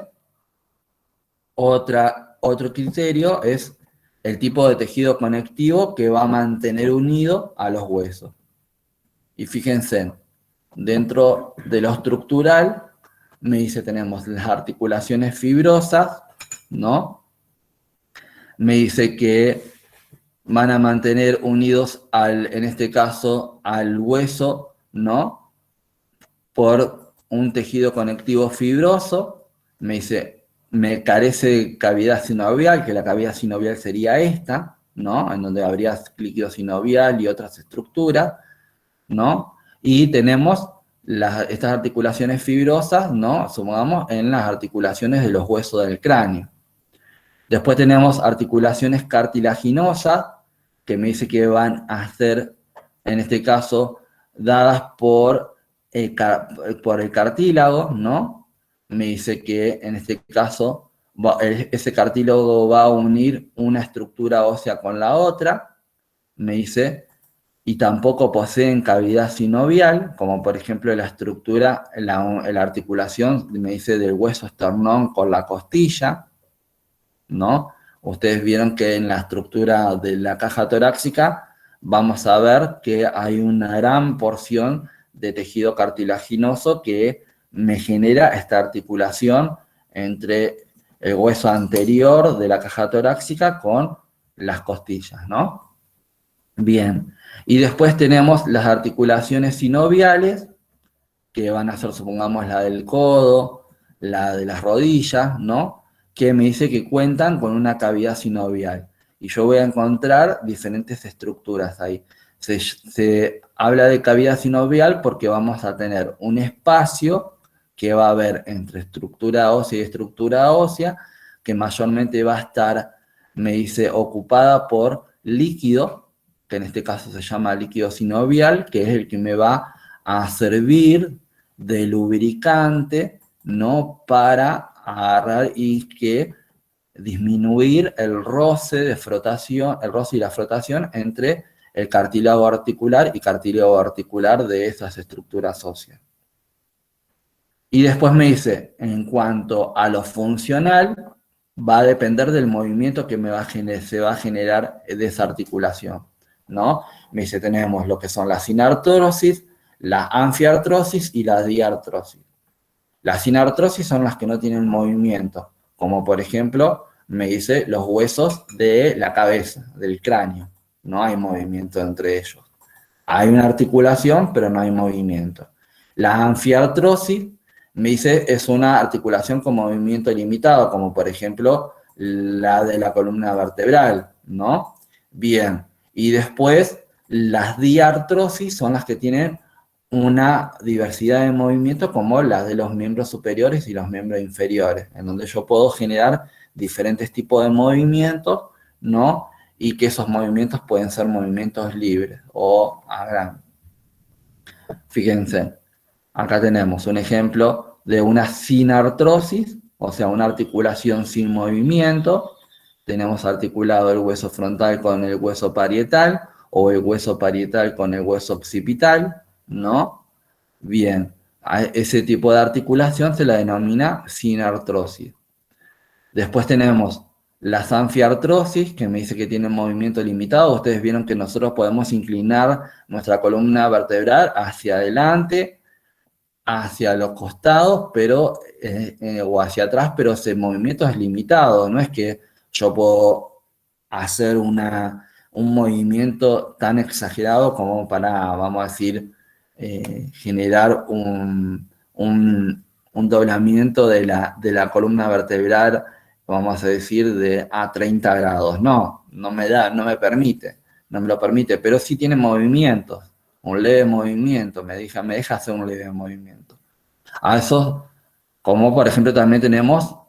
otro criterio es el tipo de tejido conectivo que va a mantener unido a los huesos. Y fíjense, dentro de lo estructural me dice tenemos las articulaciones fibrosas, ¿no? Me dice que van a mantener unidos en este caso, al hueso, ¿no? Por un tejido conectivo fibroso. Me dice, me carece de cavidad sinovial, que la cavidad sinovial sería esta, ¿no? En donde habría líquido sinovial y otras estructuras, ¿no? Y tenemos estas articulaciones fibrosas, ¿no? Supongamos en las articulaciones de los huesos del cráneo. Después tenemos articulaciones cartilaginosas, que me dice que van a ser, en este caso, dadas por el cartílago, ¿no? Me dice que en este caso ese cartílago va a unir una estructura ósea con la otra, me dice, y tampoco poseen cavidad sinovial, como por ejemplo la estructura, la articulación, me dice, del hueso esternón con la costilla, ¿no? Ustedes vieron que en la estructura de la caja torácica vamos a ver que hay una gran porción de tejido cartilaginoso que me genera esta articulación entre el hueso anterior de la caja torácica con las costillas, ¿no? Bien, y después tenemos las articulaciones sinoviales, que van a ser, supongamos, la del codo, la de las rodillas, ¿no? Que me dice que cuentan con una cavidad sinovial. Y yo voy a encontrar diferentes estructuras ahí. Se habla de cavidad sinovial porque vamos a tener un espacio que va a haber entre estructura ósea y estructura ósea, que mayormente va a estar, me dice, ocupada por líquido, que en este caso se llama líquido sinovial, que es el que me va a servir de lubricante, ¿no? Para agarrar y que disminuir el roce de frotación, el roce y la frotación entre el cartílago articular y cartílago articular de esas estructuras óseas. Y después me dice, en cuanto a lo funcional, va a depender del movimiento que se va a generar de esa articulación, ¿no? Me dice, tenemos lo que son la sinartrosis, la anfiartrosis y la diartrosis. Las sinartrosis son las que no tienen movimiento, como por ejemplo, me dice, los huesos de la cabeza, del cráneo. No hay movimiento entre ellos. Hay una articulación, pero no hay movimiento. La anfiartrosis, me dice, es una articulación con movimiento limitado, como por ejemplo la de la columna vertebral, ¿no? Bien, y después las diartrosis son las que tienen una diversidad de movimiento como las de los miembros superiores y los miembros inferiores, en donde yo puedo generar diferentes tipos de movimientos, ¿no? Y que esos movimientos pueden ser movimientos libres o a gran. Fíjense, acá tenemos un ejemplo de una sinartrosis, o sea, una articulación sin movimiento. Tenemos articulado el hueso frontal con el hueso parietal o el hueso parietal con el hueso occipital, ¿no? Bien, a ese tipo de articulación se la denomina sinartrosis. Después tenemos la sanfiartrosis, que me dice que tiene movimiento limitado. Ustedes vieron que nosotros podemos inclinar nuestra columna vertebral hacia adelante, hacia los costados, pero, o hacia atrás, pero ese movimiento es limitado. No es que yo puedo hacer un movimiento tan exagerado como para, vamos a decir, generar un doblamiento de la columna vertebral, vamos a decir, a 30 grados. No, no me permite, no me lo permite, pero sí tiene movimientos, un leve movimiento, me deja hacer un leve movimiento. A eso, como por ejemplo también tenemos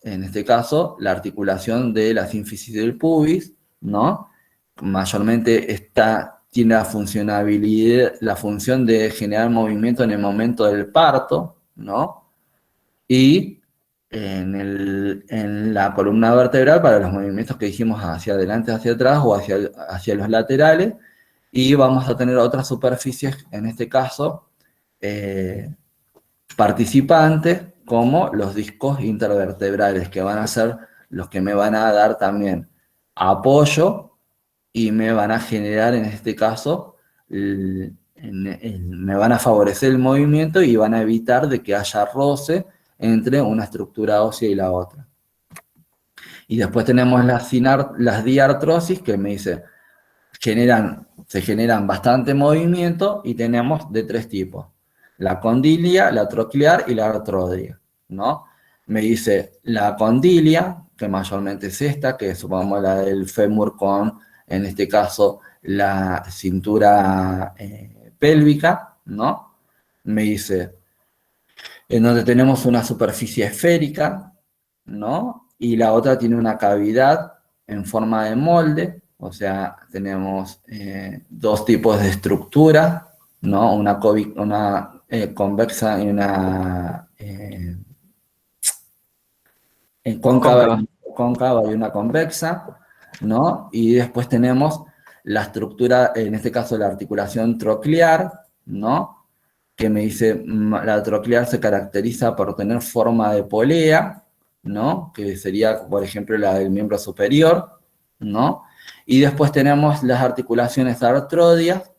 en este caso, la articulación de la sínfisis del pubis, ¿no? Mayormente tiene la función de generar movimiento en el momento del parto, ¿no? Y en la columna vertebral para los movimientos que dijimos hacia adelante, hacia atrás o hacia los laterales, y vamos a tener otras superficies, en este caso, participantes, como los discos intervertebrales, que van a ser los que me van a dar también apoyo y me van a generar, en este caso, me van a favorecer el movimiento y van a evitar de que haya roce entre una estructura ósea y la otra. Y después tenemos las diartrosis, que me dice, se generan bastante movimiento, y tenemos de 3 tipos: la condilia, la troclear y la artrodia, ¿no? Me dice la condilia, que mayormente es esta, que supongamos la del fémur con, en este caso, la cintura pélvica, ¿no? Me dice, en donde tenemos una superficie esférica, ¿no? Y la otra tiene una cavidad en forma de molde, o sea, tenemos 2 tipos de estructura, ¿no? Una convexa y una Cóncava. cóncava y una convexa, ¿no? Y después tenemos la estructura, en este caso la articulación troclear, ¿no? Que me dice, la troclear se caracteriza por tener forma de polea, ¿no? Que sería, por ejemplo, la del miembro superior, ¿no? Y después tenemos las articulaciones artrodias,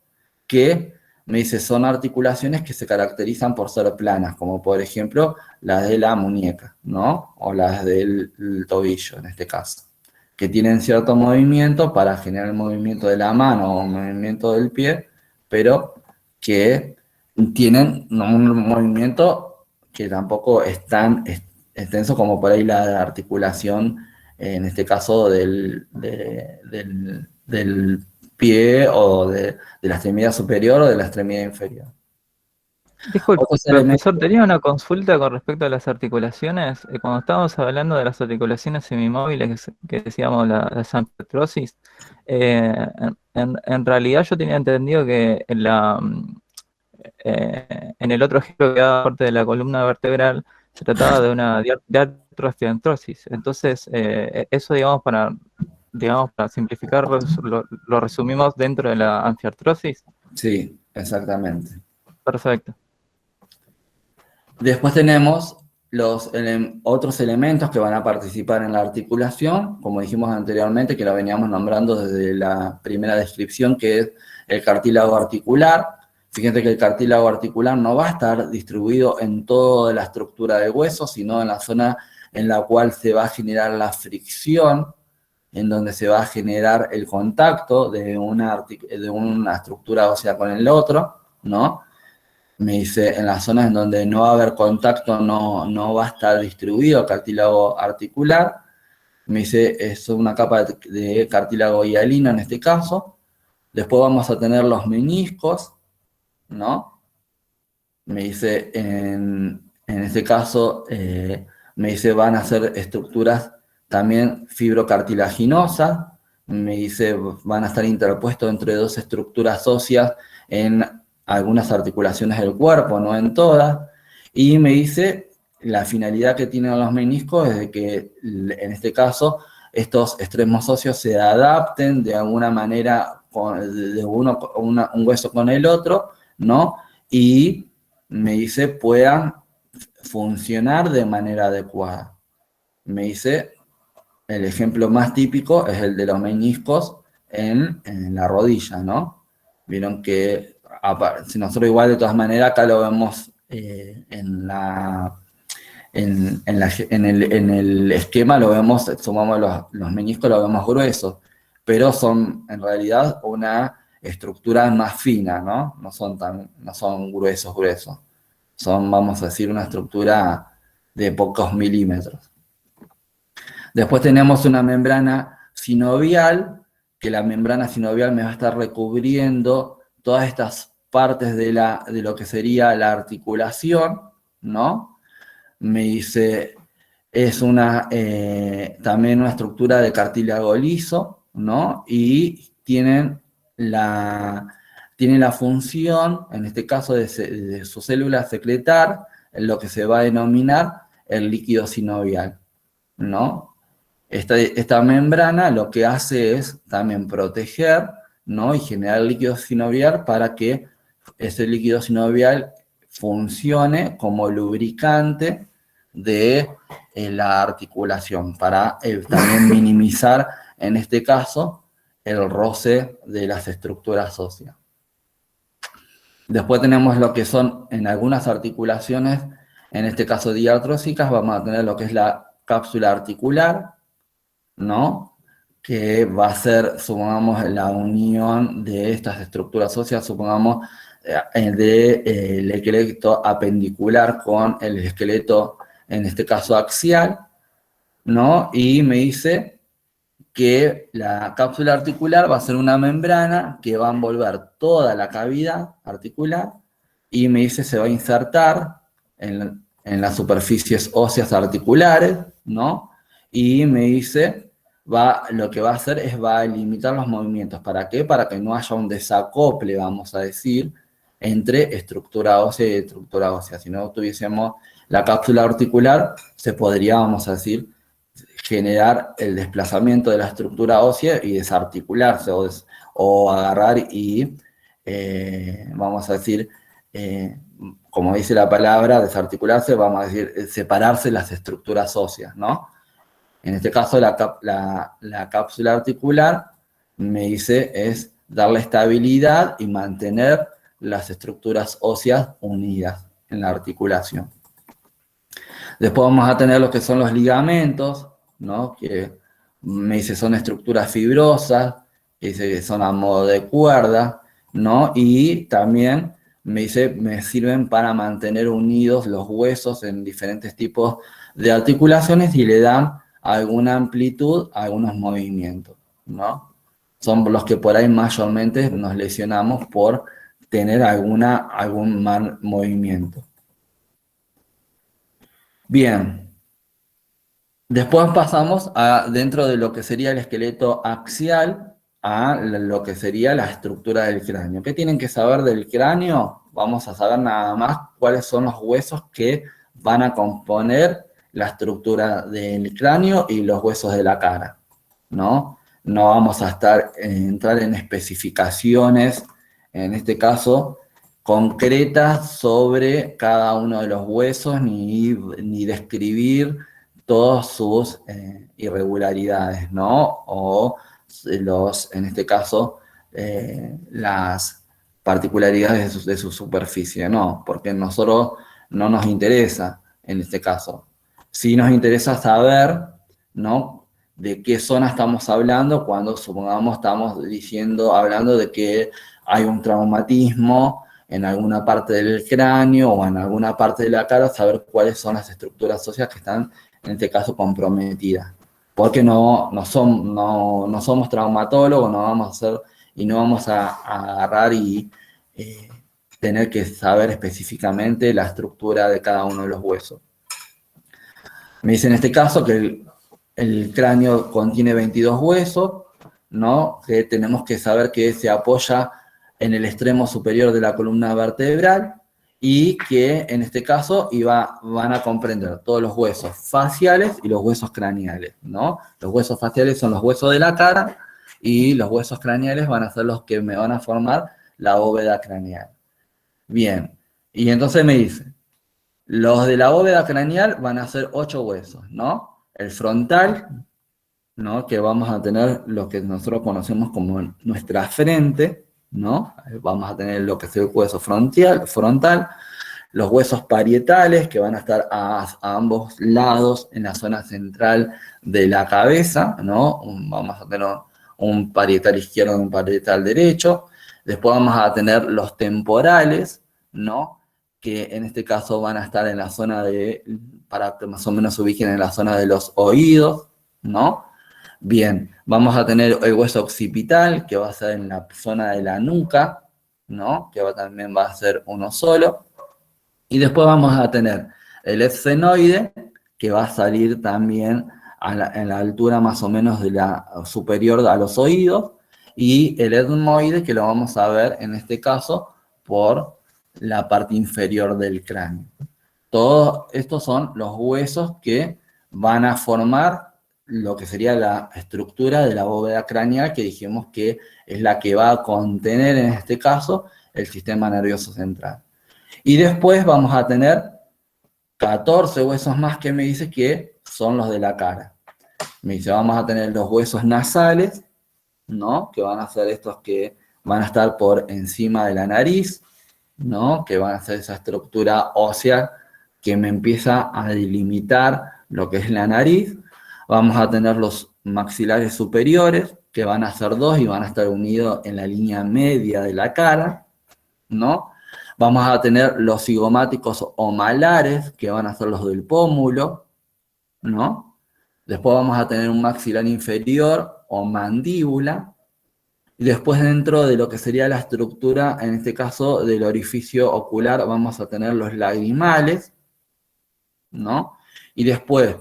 que me dice son articulaciones que se caracterizan por ser planas, como por ejemplo las de la muñeca, ¿no? O las del tobillo, en este caso, que tienen cierto movimiento para generar el movimiento de la mano o el movimiento del pie, pero que tienen un movimiento que tampoco es tan extenso como por ahí la articulación, en este caso del pie o de la extremidad superior o de la extremidad inferior. Disculpe, Otros profesor, elementos, tenía una consulta con respecto a las articulaciones. Cuando estábamos hablando de las articulaciones semimóviles, que decíamos las anteartrosis, en realidad yo tenía entendido que en el otro ejemplo que daba parte de la columna vertebral se trataba de una diartrosis. Entonces, eso, digamos, para simplificar, lo resumimos dentro de la anfiartrosis. sí, exactamente. Perfecto. Después tenemos los otros elementos que van a participar en la articulación, como dijimos anteriormente, que lo veníamos nombrando desde la primera descripción, que es el cartílago articular. Fíjense que el cartílago articular no va a estar distribuido en toda la estructura del hueso, sino en la zona en la cual se va a generar la fricción, en donde se va a generar el contacto de una estructura ósea con el otro, ¿no? Me dice, en las zonas en donde no va a haber contacto no va a estar distribuido el cartílago articular. Me dice, es una capa de cartílago hialino en este caso. Después vamos a tener los meniscos, ¿no? Me dice, en este caso, me dice, van a ser estructuras también fibrocartilaginosas. Me dice, van a estar interpuestos entre 2 estructuras óseas en algunas articulaciones del cuerpo, no en todas. Y me dice, la finalidad que tienen los meniscos es de que, en este caso, estos extremos óseos se adapten de alguna manera de un hueso con el otro, ¿no? Y me dice, puedan funcionar de manera adecuada. Me dice, el ejemplo más típico es el de los meniscos en la rodilla, ¿no? Vieron que, si nosotros igual de todas maneras acá lo vemos en el esquema, lo vemos, sumamos los meniscos, lo vemos gruesos, pero son en realidad una estructura más fina, ¿no? No son gruesos. Son, vamos a decir, una estructura de pocos milímetros. Después tenemos una membrana sinovial, que la membrana sinovial me va a estar recubriendo todas estas partes de lo que sería la articulación, ¿no? Me dice, es también una estructura de cartílago liso, ¿no? Y tiene la función, en este caso, de su célula secretar lo que se va a denominar el líquido sinovial, ¿no? Esta membrana lo que hace es también proteger, ¿no? Y generar líquido sinovial para que ese líquido sinovial funcione como lubricante de la articulación, para también minimizar, en este caso, el roce de las estructuras óseas. Después tenemos lo que son en algunas articulaciones, en este caso diartrósicas, vamos a tener lo que es la cápsula articular, ¿no? Que va a ser, supongamos, la unión de estas estructuras óseas, supongamos, del esqueleto apendicular con el esqueleto, en este caso axial, ¿no? Y me dice que la cápsula articular va a ser una membrana que va a envolver toda la cavidad articular y me dice se va a insertar en las superficies óseas articulares, ¿no? Y me dice, lo que va a hacer es va a limitar los movimientos. ¿Para qué? Para que no haya un desacople, vamos a decir, entre estructura ósea y estructura ósea. Si no tuviésemos la cápsula articular, se podría, vamos a decir, generar el desplazamiento de la estructura ósea y desarticularse o agarrar y, vamos a decir, como dice la palabra, desarticularse, vamos a decir, separarse las estructuras óseas, ¿no? En este caso, la cápsula articular, me dice, es darle estabilidad y mantener las estructuras óseas unidas en la articulación. Después vamos a tener lo que son los ligamentos, ¿no? Que me dice son estructuras fibrosas, que dice que son a modo de cuerda, ¿no? Y también me dice, me sirven para mantener unidos los huesos en diferentes tipos de articulaciones y le dan alguna amplitud a algunos movimientos, ¿no? Son los que por ahí mayormente nos lesionamos por tener algún mal movimiento. Bien. Después pasamos dentro de lo que sería el esqueleto axial, a lo que sería la estructura del cráneo. ¿Qué tienen que saber del cráneo? Vamos a saber nada más cuáles son los huesos que van a componer la estructura del cráneo y los huesos de la cara, ¿no? No vamos a entrar en especificaciones, en este caso, concretas sobre cada uno de los huesos, ni describir todas sus irregularidades, ¿no? O en este caso, las particularidades de su superficie, ¿no? Porque a nosotros no nos interesa en este caso. Sí nos interesa saber, ¿no? De qué zona estamos hablando cuando, supongamos, estamos hablando de que hay un traumatismo en alguna parte del cráneo o en alguna parte de la cara, saber cuáles son las estructuras óseas que están, en este caso, comprometidas. Porque no somos traumatólogos, no vamos a hacer y no vamos a agarrar y tener que saber específicamente la estructura de cada uno de los huesos. Me dice en este caso que el cráneo contiene 22 huesos, ¿no? Que tenemos que saber que se apoya en el extremo superior de la columna vertebral y que en este caso van a comprender todos los huesos faciales y los huesos craneales, ¿no? Los huesos faciales son los huesos de la cara y los huesos craneales van a ser los que me van a formar la bóveda craneal. Bien, y entonces me dice, los de la bóveda craneal van a ser 8 huesos, ¿no? El frontal, ¿no? Que vamos a tener lo que nosotros conocemos como nuestra frente, ¿no? Vamos a tener lo que es el hueso frontal, los huesos parietales, que van a estar a ambos lados en la zona central de la cabeza, ¿no? Vamos a tener un parietal izquierdo y un parietal derecho. Después vamos a tener los temporales, ¿no? Que en este caso van a estar en la zona para que más o menos se ubiquen en la zona de los oídos, ¿no? Bien, vamos a tener el hueso occipital, que va a ser en la zona de la nuca, ¿no? Que también va a ser uno solo. Y después vamos a tener el esfenoide, que va a salir también en la altura más o menos de la superior a los oídos, y el etmoide, que lo vamos a ver en este caso por la parte inferior del cráneo. Todos estos son los huesos que van a formar lo que sería la estructura de la bóveda craneal, que dijimos que es la que va a contener en este caso el sistema nervioso central. Y después vamos a tener 14 huesos más que me dice que son los de la cara. Me dice, vamos a tener los huesos nasales, ¿no? Que van a ser estos que van a estar por encima de la nariz, ¿no? Que van a ser esa estructura ósea que me empieza a delimitar lo que es la nariz. Vamos a tener los maxilares superiores, que van a ser dos y van a estar unidos en la línea media de la cara, ¿no? Vamos a tener los cigomáticos o malares, que van a ser los del pómulo, ¿no? Después vamos a tener un maxilar inferior o mandíbula, y después dentro de lo que sería la estructura, en este caso del orificio ocular, vamos a tener los lagrimales, ¿no? Y después,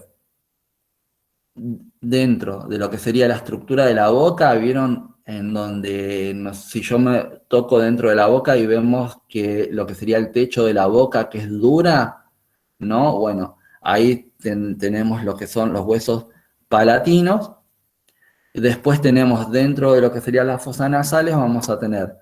dentro de lo que sería la estructura de la boca, vieron en donde, no sé, si yo me toco dentro de la boca y vemos que lo que sería el techo de la boca, que es dura, ¿no? Bueno, ahí tenemos lo que son los huesos palatinos. Después tenemos dentro de lo que serían las fosas nasales, vamos a tener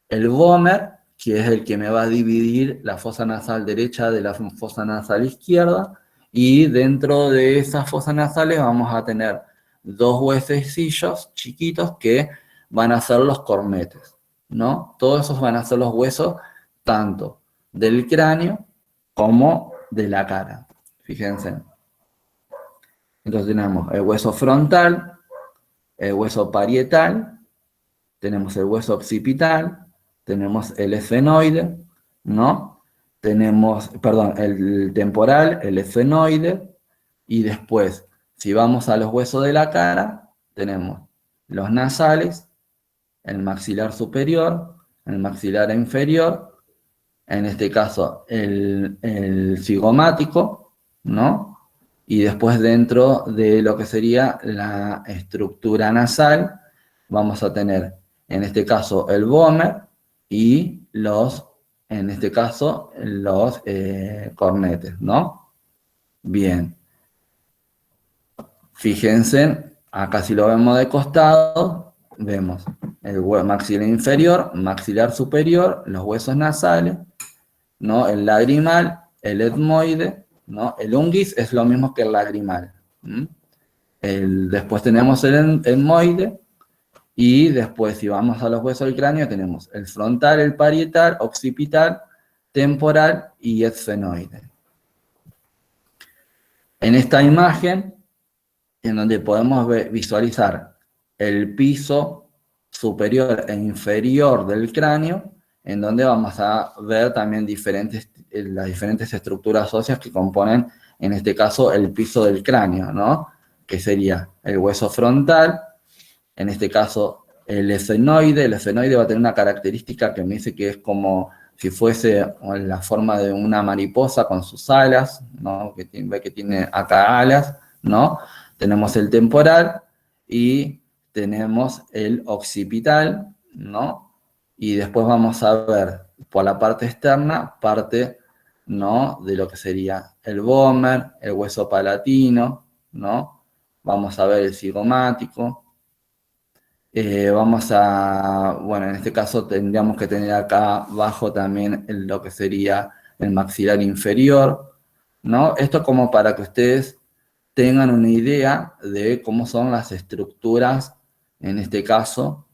el vomer, que es el que me va a dividir la fosa nasal derecha de la fosa nasal izquierda, y dentro de esas fosas nasales vamos a tener dos huesecillos chiquitos que van a ser los cornetes, ¿no? Todos esos van a ser los huesos tanto del cráneo como de la cara, fíjense. Entonces tenemos el hueso frontal, el hueso parietal, tenemos el hueso occipital, tenemos el esfenoide, ¿no? Tenemos, perdón, el temporal, el esfenoide, y después, si vamos a los huesos de la cara, tenemos los nasales, el maxilar superior, el maxilar inferior, en este caso el cigomático, ¿no? Y después dentro de lo que sería la estructura nasal, vamos a tener, en este caso, el vomer y en este caso, los cornetes, ¿no? Bien. Fíjense, acá si lo vemos de costado, vemos el maxilar inferior, maxilar superior, los huesos nasales, ¿no? El lagrimal, el etmoide, ¿no? El unguis es lo mismo que el lagrimal. Después tenemos el etmoide, y después, si vamos a los huesos del cráneo, tenemos el frontal, el parietal, occipital, temporal y esfenoide. En esta imagen, en donde podemos visualizar el piso superior e inferior del cráneo, en donde vamos a ver también las diferentes estructuras óseas que componen, en este caso, el piso del cráneo, ¿no? Que sería el hueso frontal, en este caso el esfenoide va a tener una característica que me dice que es como si fuese en la forma de una mariposa con sus alas, ¿no? Ve que tiene acá alas, ¿no? Tenemos el temporal y tenemos el occipital, ¿no? Y después vamos a ver por la parte externa, parte, ¿no? De lo que sería el vomer, el hueso palatino, ¿no? Vamos a ver el cigomático. Bueno, en este caso tendríamos que tener acá abajo también lo que sería el maxilar inferior, ¿no? Esto como para que ustedes tengan una idea de cómo son las estructuras, en este caso,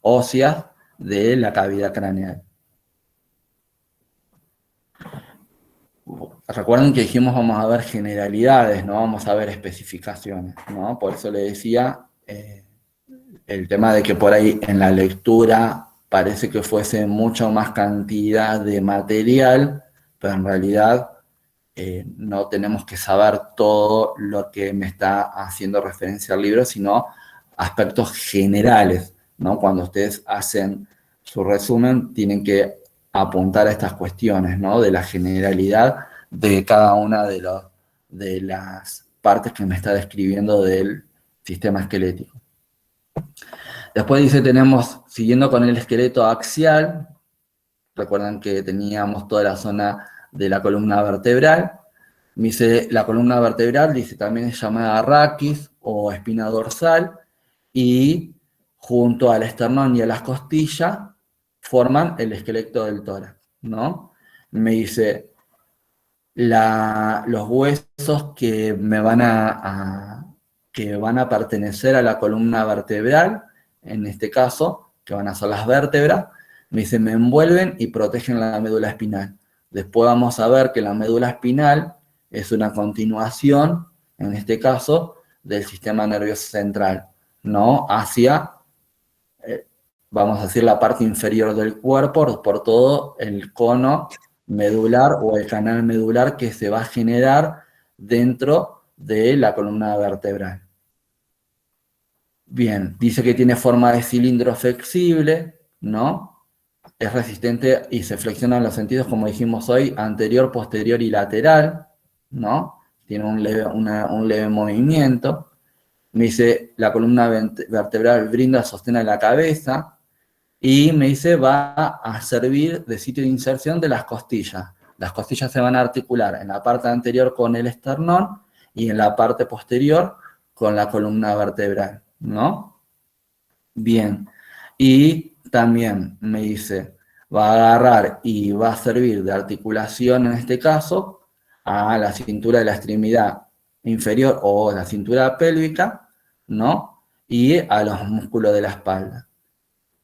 óseas de la cavidad craneal. Recuerden que dijimos vamos a ver generalidades, no vamos a ver especificaciones, ¿no? Por eso le decía el tema de que por ahí en la lectura parece que fuese mucho más cantidad de material, pero en realidad no tenemos que saber todo lo que me está haciendo referencia al libro, sino aspectos generales, ¿no? Cuando ustedes hacen su resumen, tienen que apuntar a estas cuestiones, ¿no? De la generalidad de cada una de las partes que me está describiendo del sistema esquelético. Después dice, siguiendo con el esqueleto axial, recuerdan que teníamos toda la zona de la columna vertebral. Dice, la columna vertebral, dice, también es llamada raquis o espina dorsal, y junto al esternón y a las costillas forman el esqueleto del tórax, ¿no? Me dice, los huesos que que van a pertenecer a la columna vertebral, en este caso, que van a ser las vértebras, Me dice, me envuelven y protegen la médula espinal. Después vamos a ver que la médula espinal es una continuación, en este caso, del sistema nervioso central, ¿no? Hacia, vamos a decir, la parte inferior del cuerpo, por todo el cono medular o el canal medular que se va a generar dentro de la columna vertebral. Bien, dice que tiene forma de cilindro flexible, ¿no? Es resistente y se flexiona en los sentidos, como dijimos hoy, anterior, posterior y lateral, ¿no? Tiene un leve movimiento. Me dice, la columna vertebral brinda sostén a la cabeza. Y me dice, va a servir de sitio de inserción de las costillas. Las costillas se van a articular en la parte anterior con el esternón y en la parte posterior con la columna vertebral, ¿no? Bien. Y también me dice, va a agarrar y va a servir de articulación, en este caso, a la cintura de la extremidad inferior o la cintura pélvica, ¿no? Y a los músculos de la espalda.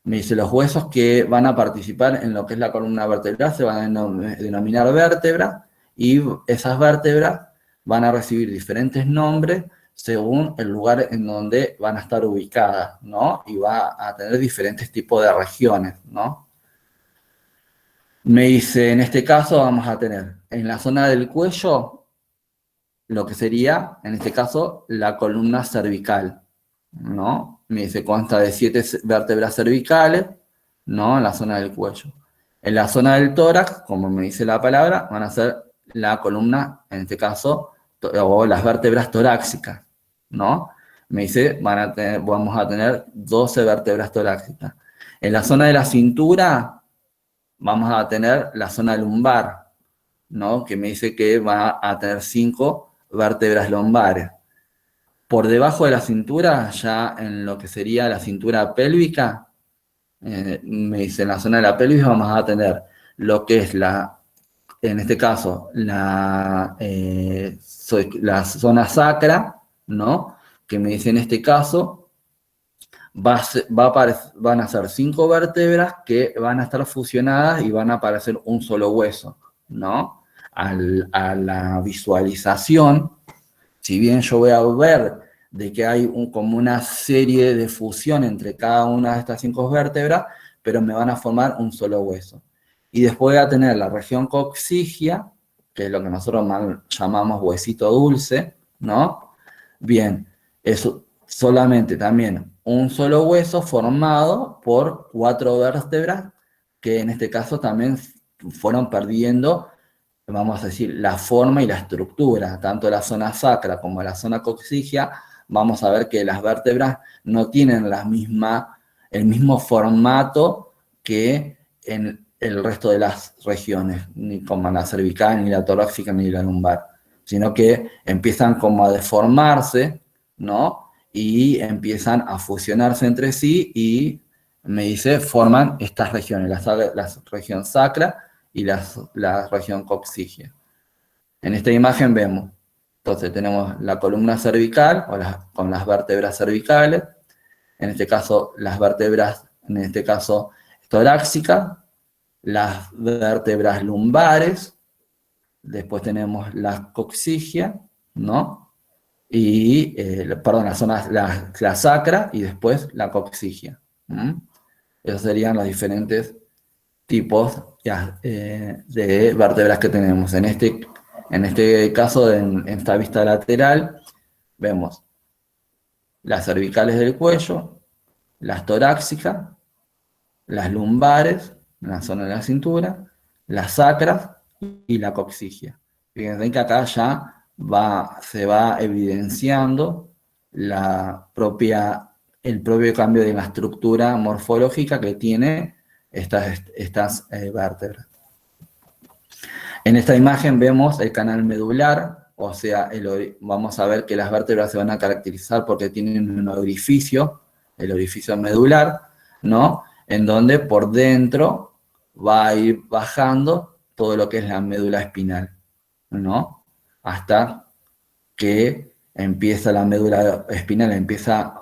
Me dice, los huesos que van a participar en lo que es la columna vertebral se van a denominar vértebras, y esas vértebras van a recibir diferentes nombres según el lugar en donde van a estar ubicadas, ¿no? Y va a tener diferentes tipos de regiones, ¿no? Me dice, en este caso vamos a tener en la zona del cuello lo que sería, en este caso, la columna cervical, ¿no? Me dice, consta de 7 vértebras cervicales, ¿no? En la zona del cuello. En la zona del tórax, como me dice la palabra, van a ser la columna, en este caso, o las vértebras torácicas, ¿no? Me dice, vamos a tener 12 vértebras torácicas. En la zona de la cintura, vamos a tener la zona lumbar, ¿no? Que me dice que va a tener 5 vértebras lumbares. Por debajo de la cintura, ya en lo que sería la cintura pélvica, me dice, en la zona de la pelvis vamos a tener lo que es en este caso, la zona sacra, ¿no? Que me dice, en este caso, van a ser 5 vértebras que van a estar fusionadas y van a aparecer un solo hueso, ¿no? A la visualización, si bien yo voy a ver de que hay como una serie de fusión entre cada una de estas 5 vértebras, pero me van a formar un solo hueso. Y después voy a tener la región coccigia, que es lo que nosotros llamamos huesito dulce, ¿no? Bien, eso solamente también un solo hueso formado por 4 vértebras, que en este caso también fueron perdiendo, vamos a decir, la forma y la estructura, tanto la zona sacra como la zona coccigia. Vamos a ver que las vértebras no tienen el mismo formato que en el resto de las regiones, ni como la cervical, ni la torácica, ni la lumbar, sino que empiezan como a deformarse, ¿no? Y empiezan a fusionarse entre sí y, me dice, forman estas regiones, la región sacra y la región coccigia. En esta imagen vemos, entonces tenemos la columna cervical con las vértebras cervicales, en este caso las vértebras, en este caso torácicas, las vértebras lumbares, después tenemos la coccigia, ¿no? Y, perdón, la sacra y después la coccigia. Esos serían los diferentes tipos de vértebras que tenemos. En este caso, en esta vista lateral, vemos las cervicales del cuello, las torácicas, las lumbares, en la zona de la cintura, las sacras y la coccigia. Fíjense que acá ya se va evidenciando el propio cambio de la estructura morfológica que tiene estas vértebras. En esta imagen vemos el canal medular, o sea, vamos a ver que las vértebras se van a caracterizar porque tienen un orificio, el orificio medular, ¿no? En donde por dentro va a ir bajando todo lo que es la médula espinal, ¿no? Hasta que empieza la médula espinal,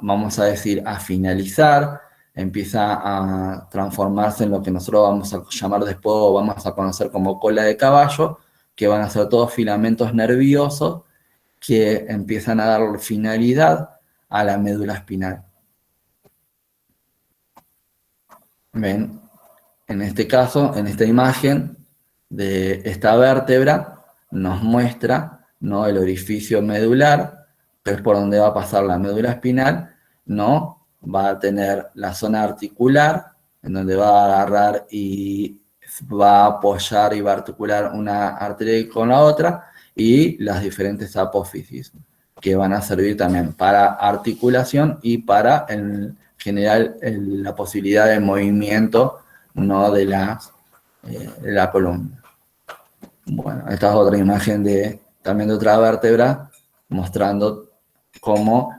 vamos a decir, a finalizar, empieza a transformarse en lo que nosotros vamos a llamar después, o vamos a conocer como cola de caballo, que van a ser todos filamentos nerviosos que empiezan a dar finalidad a la médula espinal. ¿Ven? En este caso, en esta imagen de esta vértebra, nos muestra, ¿no?, el orificio medular, que es por donde va a pasar la médula espinal, ¿no? Va a tener la zona articular, en donde va a agarrar y va a apoyar y va a articular una arteria con la otra, y las diferentes apófisis, que van a servir también para articulación y para, en general, la posibilidad de movimiento, ¿no?, de la columna. Bueno, esta es otra imagen también de otra vértebra, mostrando cómo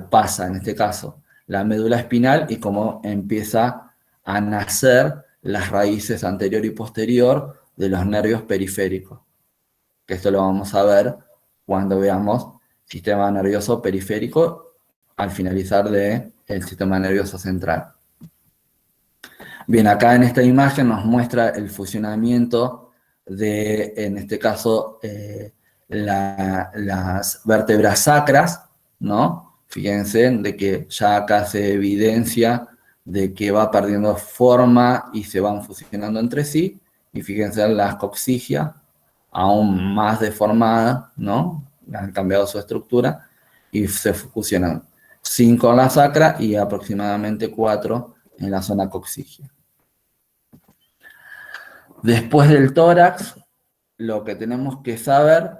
pasa, en este caso, la médula espinal y cómo empieza a nacer las raíces anterior y posterior de los nervios periféricos. Que esto lo vamos a ver cuando veamos sistema nervioso periférico al finalizar del sistema nervioso central. Bien, acá en esta imagen nos muestra el funcionamiento de, en este caso, las vértebras sacras, ¿no? Fíjense de que ya acá se evidencia de que va perdiendo forma y se van fusionando entre sí. Y fíjense en las coxigia, aún más deformada, ¿no? Han cambiado su estructura y se fusionan 5 en la sacra y aproximadamente 4 en la zona coxigia. Después del tórax, lo que tenemos que saber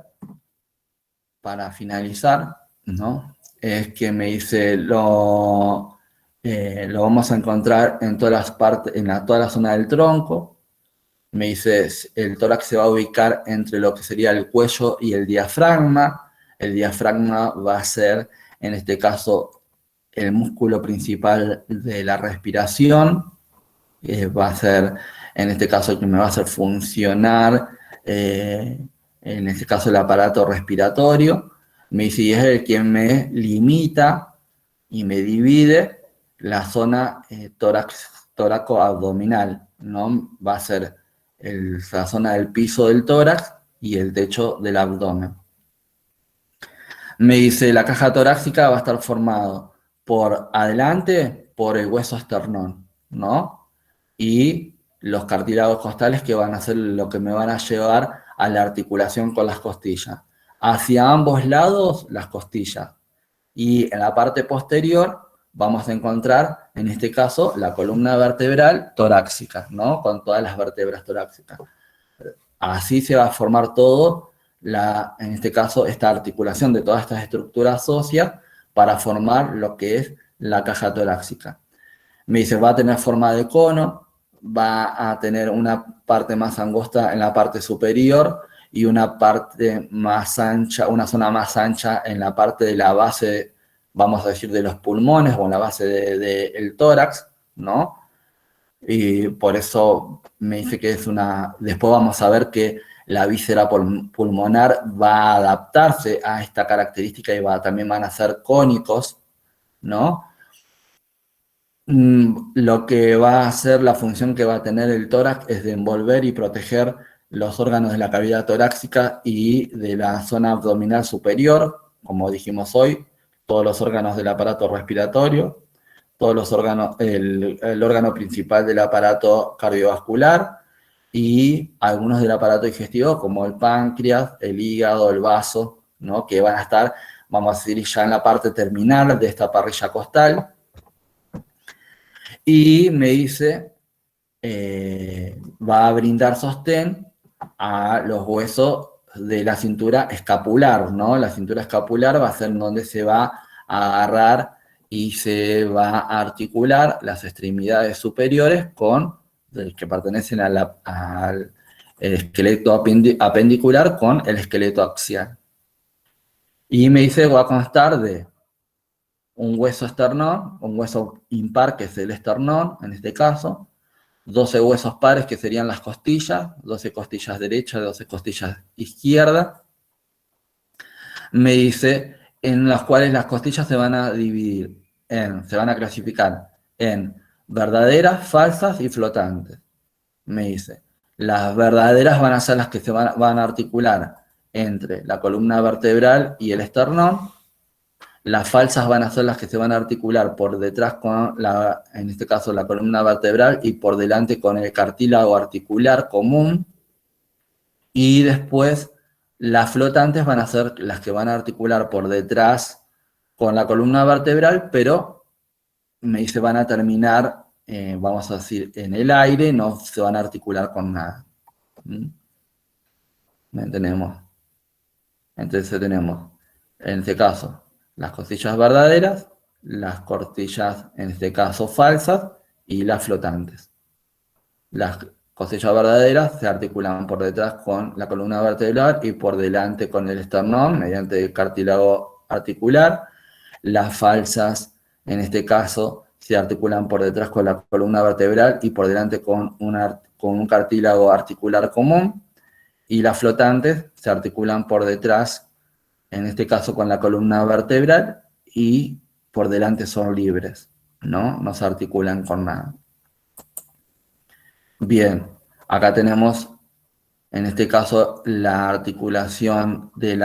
para finalizar, ¿no?, es que me dice lo vamos a encontrar en todas las partes, toda la zona del tronco. Me dice, el tórax se va a ubicar entre lo que sería el cuello y el diafragma. El diafragma va a ser, en este caso, el músculo principal de la respiración. Va a ser, en este caso, que me va a hacer funcionar, en este caso, el aparato respiratorio. Me dice, y es el que me limita y me divide la zona tóraco-abdominal, ¿no? Va a ser la zona del piso del tórax y el techo del abdomen. Me dice, la caja torácica va a estar formado por adelante, por el hueso esternón, ¿no? Y los cartílagos costales, que van a ser lo que me van a llevar a la articulación con las costillas. Hacia ambos lados, las costillas. Y en la parte posterior vamos a encontrar, en este caso, la columna vertebral torácica, ¿no? Con todas las vértebras torácicas. Así se va a formar todo, en este caso, esta articulación de todas estas estructuras óseas para formar lo que es la caja torácica. Me dice, va a tener forma de cono, va a tener una parte más angosta en la parte superior y una parte más ancha, una zona más ancha en la parte de la base, vamos a decir, de los pulmones o en la base del tórax, ¿no? Y por eso me dice que es después vamos a ver que la víscera pulmonar va a adaptarse a esta característica y también van a ser cónicos, ¿no? Lo que va a ser la función que va a tener el tórax es de envolver y proteger los órganos de la cavidad torácica y de la zona abdominal superior, como dijimos hoy, todos los órganos del aparato respiratorio, todos los órganos, el órgano principal del aparato cardiovascular y algunos del aparato digestivo, como el páncreas, el hígado, el vaso, ¿no?, que van a estar, vamos a decir, ya en la parte terminal de esta parrilla costal. Y me dice, va a brindar sostén a los huesos de la cintura escapular, ¿no? La cintura escapular va a ser donde se va a agarrar y se va a articular las extremidades superiores que pertenecen al esqueleto apendicular con el esqueleto axial. Y me dice, va a constar de un hueso esternón, un hueso impar, que es el esternón, en este caso, 12 huesos pares, que serían las costillas, 12 costillas derechas, 12 costillas izquierdas. Me dice, en las cuales las costillas se van a dividir, se van a clasificar en verdaderas, falsas y flotantes. Me dice, las verdaderas van a ser las que se van a articular entre la columna vertebral y el esternón. Las falsas van a ser las que se van a articular por detrás con, en este caso, la columna vertebral y por delante con el cartílago articular común. Y después las flotantes van a ser las que van a articular por detrás con la columna vertebral, pero me dice van a terminar, vamos a decir, en el aire, no se van a articular con nada. ¿Me tenemos? Entonces tenemos, en este caso, las costillas verdaderas, las costillas, en este caso, falsas, y las flotantes. Las costillas verdaderas se articulan por detrás con la columna vertebral y por delante con el esternón, mediante el cartílago articular. Las falsas, en este caso, se articulan por detrás con la columna vertebral y por delante con un cartílago articular común. Y las flotantes se articulan por detrás, en este caso con la columna vertebral, y por delante son libres, ¿no? No se articulan con nada. Bien, acá tenemos, en este caso, la articulación del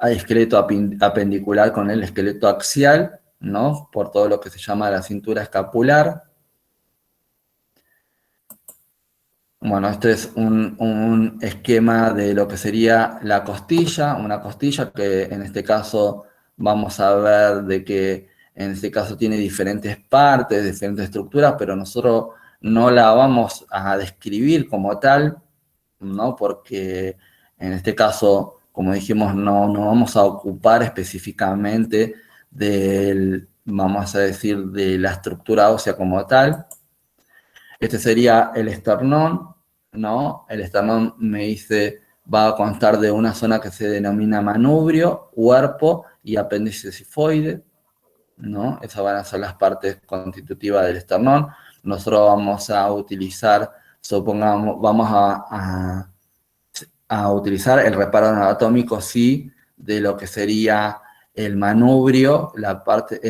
esqueleto apendicular con el esqueleto axial, ¿no? Por todo lo que se llama la cintura escapular. Bueno, este es un esquema de lo que sería la costilla, una costilla que en este caso vamos a ver de que en este caso tiene diferentes partes, diferentes estructuras, pero nosotros no la vamos a describir como tal, ¿no? Porque en este caso, como dijimos, no vamos a ocupar específicamente vamos a decir, de la estructura ósea como tal. Este sería el esternón, ¿no? El esternón me dice, va a constar de una zona que se denomina manubrio, cuerpo y apéndice sifoide, ¿no? Esas van a ser las partes constitutivas del esternón. Nosotros vamos a utilizar, supongamos, vamos a utilizar el reparo anatómico, sí, de lo que sería el manubrio, la parte,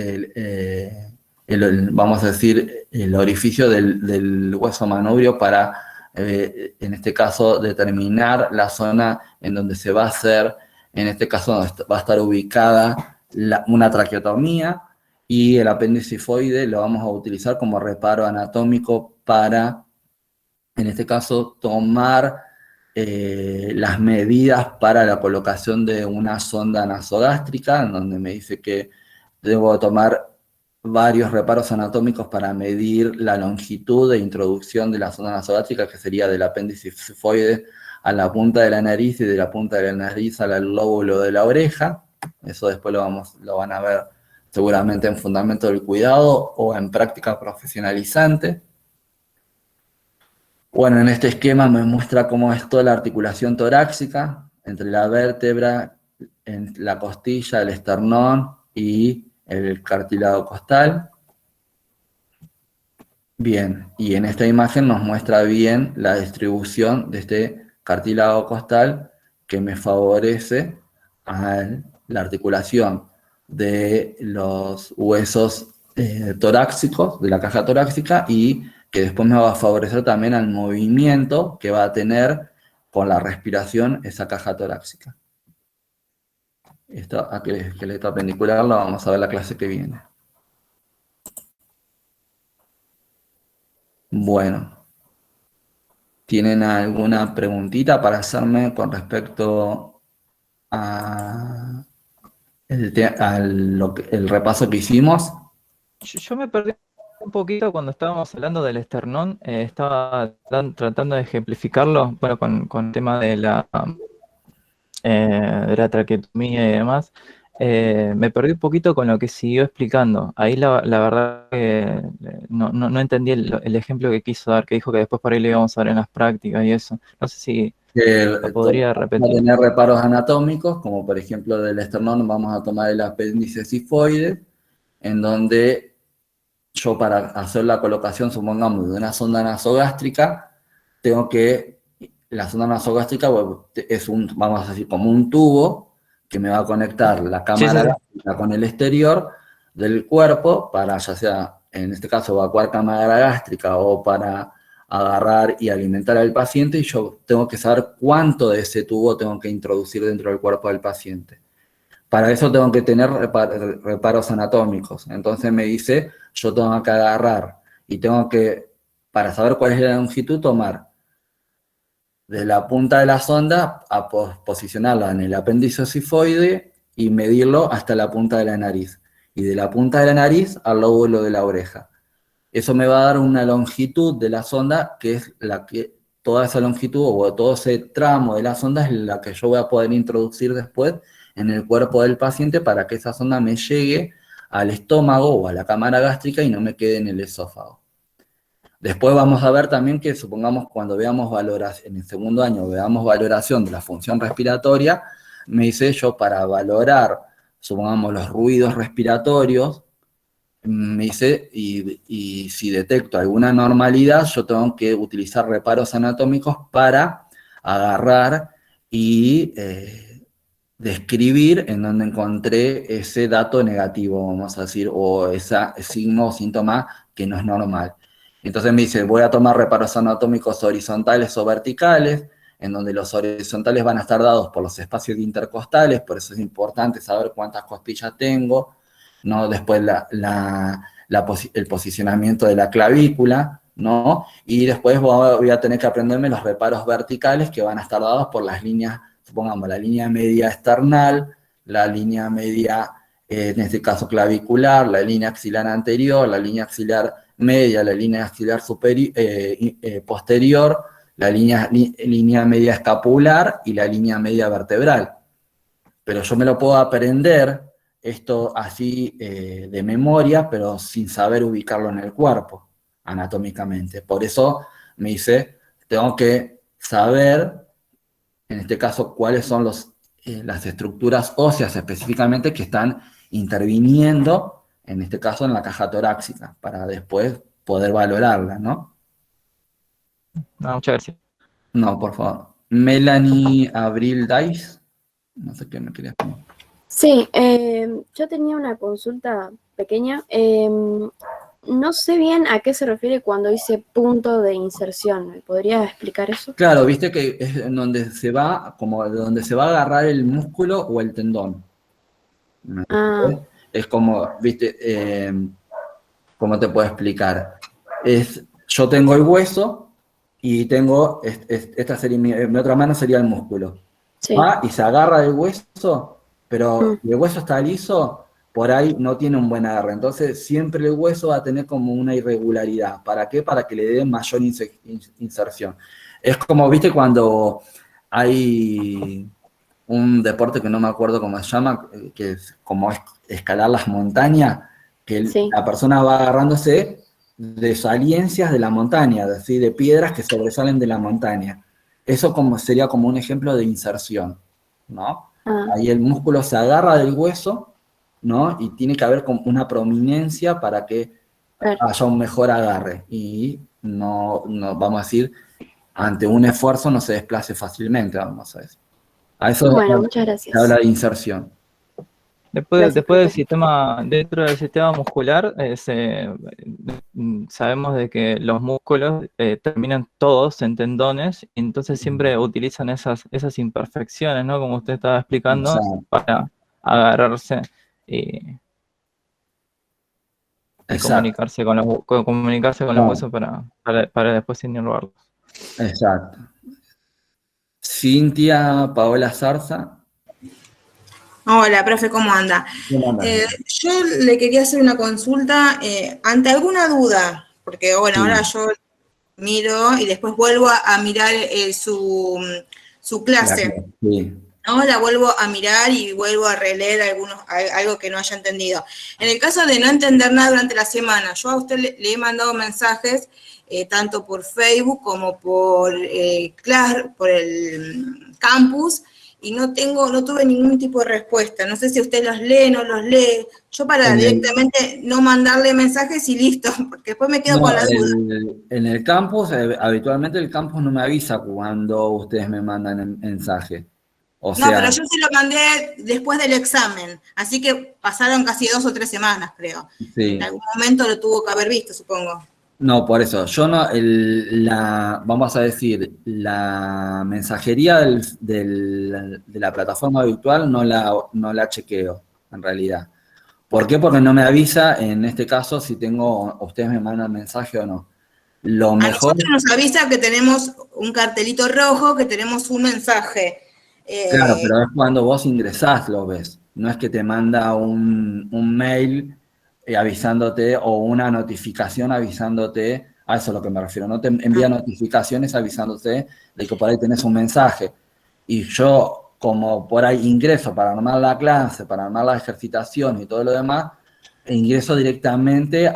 vamos a decir, el orificio del hueso manubrio para, en este caso, determinar la zona en donde se va a hacer, en este caso, donde va a estar ubicada una traqueotomía, y el apéndice sifoide lo vamos a utilizar como reparo anatómico para, en este caso, tomar las medidas para la colocación de una sonda nasogástrica, en donde me dice que debo tomar varios reparos anatómicos para medir la longitud de introducción de la sonda nasogástrica, que sería del apéndice sifoide a la punta de la nariz y de la punta de la nariz al lóbulo de la oreja. Eso después lo van a ver seguramente en Fundamento del Cuidado o en Práctica Profesionalizante. Bueno, en este esquema me muestra cómo es toda la articulación torácica entre la vértebra, en la costilla, el esternón y el cartílago costal. Bien, y en esta imagen nos muestra bien la distribución de este cartílago costal que me favorece a la articulación de los huesos torácicos, de la caja torácica, y que después me va a favorecer también al movimiento que va a tener con la respiración esa caja torácica. Esto, aquel esqueleto apendicular, lo vamos a ver la clase que viene. Bueno, ¿tienen alguna preguntita para hacerme con respecto a el repaso que hicimos? Yo me perdí un poquito cuando estábamos hablando del esternón, estaba tratando de ejemplificarlo, bueno, con el tema de la traqueotomía y demás. Me perdí un poquito con lo que siguió explicando. Ahí la verdad que no entendí el ejemplo que quiso dar, que dijo que después por ahí lo íbamos a ver en las prácticas y eso. No sé si lo podría repetir. Vamos a tener reparos anatómicos, como por ejemplo del esternón vamos a tomar el apéndice sifoide, en donde yo para hacer la colocación, supongamos, de una sonda nasogástrica, tengo que, la sonda nasogástrica es vamos a decir, como un tubo que me va a conectar la cámara gástrica con el exterior del cuerpo para ya sea en este caso, evacuar cámara gástrica o para agarrar y alimentar al paciente, y yo tengo que saber cuánto de ese tubo tengo que introducir dentro del cuerpo del paciente. Para eso tengo que tener reparos anatómicos. Entonces me dice, yo tengo que agarrar y tengo que, para saber cuál es la longitud, tomar de la punta de la sonda a posicionarla en el apéndice sifoide y medirlo hasta la punta de la nariz. Y de la punta de la nariz al lóbulo de la oreja. Eso me va a dar una longitud de la sonda, que es la que, toda esa longitud o todo ese tramo de la sonda es la que yo voy a poder introducir después en el cuerpo del paciente para que esa sonda me llegue al estómago o a la cámara gástrica y no me quede en el esófago. Después vamos a ver también que, supongamos, cuando veamos valoración, en el segundo año veamos valoración de la función respiratoria, me dice yo para valorar, supongamos, los ruidos respiratorios, me dice, y si detecto alguna normalidad, yo tengo que utilizar reparos anatómicos para agarrar y describir en donde encontré ese dato negativo, vamos a decir, o ese signo o síntoma que no es normal. Entonces me dice, voy a tomar reparos anatómicos horizontales o verticales, en donde los horizontales van a estar dados por los espacios intercostales, por eso es importante saber cuántas costillas tengo, ¿no? Después el posicionamiento de la clavícula, ¿no? Y después voy a tener que aprenderme los reparos verticales que van a estar dados por las líneas, supongamos, la línea media esternal, la línea media, en este caso clavicular, la línea axilar anterior, la línea axilar media, la línea axilar posterior, la línea media escapular y la línea media vertebral. Pero yo me lo puedo aprender esto así de memoria, pero sin saber ubicarlo en el cuerpo, anatómicamente. Por eso me dice, tengo que saber, en este caso, cuáles son las estructuras óseas específicamente que están interviniendo, en este caso, en la caja torácica, para después poder valorarla, ¿no? No, muchas gracias. No, por favor. Melanie Abril Dice, no sé qué me querías poner. Sí, yo tenía una consulta pequeña. No sé bien a qué se refiere cuando dice punto de inserción. ¿Me podría explicar eso? Claro, viste que es en donde se va, como de donde se va a agarrar el músculo o el tendón. Ah, Es como, viste, ¿cómo te puedo explicar? Yo tengo el hueso y tengo, esta sería mi otra mano sería el músculo. sí. Va y se agarra del hueso, pero si el hueso está liso, por ahí no tiene un buen agarre. Entonces siempre el hueso va a tener como una irregularidad. ¿Para qué? Para que le dé mayor inserción. Es como, viste, cuando hay un deporte que no me acuerdo cómo se llama, que es como escalar las montañas, que Sí. la persona va agarrándose de saliencias de la montaña, de piedras que sobresalen de la montaña. Eso sería como un ejemplo de inserción, ¿no? Ah, Ahí el músculo se agarra del hueso, ¿no? Y tiene que haber como una prominencia para que claro. haya un mejor agarre. Y no, vamos a decir, ante un esfuerzo no se desplace fácilmente, vamos a decir. A eso Bueno, muchas gracias. se habla de inserción. Después Gracias, del profe. sistema, dentro del sistema muscular, sabemos de que los músculos terminan todos en tendones, y entonces siempre utilizan esas imperfecciones, ¿no? Como usted estaba explicando, Exacto. para agarrarse y Exacto. comunicarse con los huesos para después inervarlos. Exacto. Cintia Paola Zarza. Hola, profe, ¿cómo anda? ¿Cómo andas? Yo le quería hacer una consulta ante alguna duda, porque bueno, Sí. ahora yo miro y después vuelvo a mirar su clase, Sí. ¿no? La vuelvo a mirar y vuelvo a releer algo que no haya entendido. En el caso de no entender nada durante la semana, yo a usted le he mandado mensajes tanto por Facebook como por el campus, y no tuve ningún tipo de respuesta. No sé si usted los lee, no los lee. Yo para directamente no mandarle mensajes y listo, porque después me quedo con la duda. En el campus, habitualmente el campus no me avisa cuando ustedes me mandan mensaje. O No, sea, pero yo se lo mandé después del examen, así que pasaron casi 2 o 3 semanas, creo. En sí. algún momento lo tuvo que haber visto, supongo. No, por eso, yo no, vamos a decir, la mensajería de la plataforma virtual no la chequeo, en realidad. ¿Por qué? Porque no me avisa, en este caso, si ustedes me mandan mensaje o no. Lo A mejor, nosotros nos avisa que tenemos un cartelito rojo, que tenemos un mensaje. claro, Eh, pero es cuando vos ingresás, lo ves. No es que te manda un mail avisándote o una notificación avisándote, a eso es lo que me refiero. No te envía notificaciones avisándote de que por ahí tenés un mensaje. Y yo, como por ahí ingreso para armar la clase, para armar la ejercitación y todo lo demás, ingreso directamente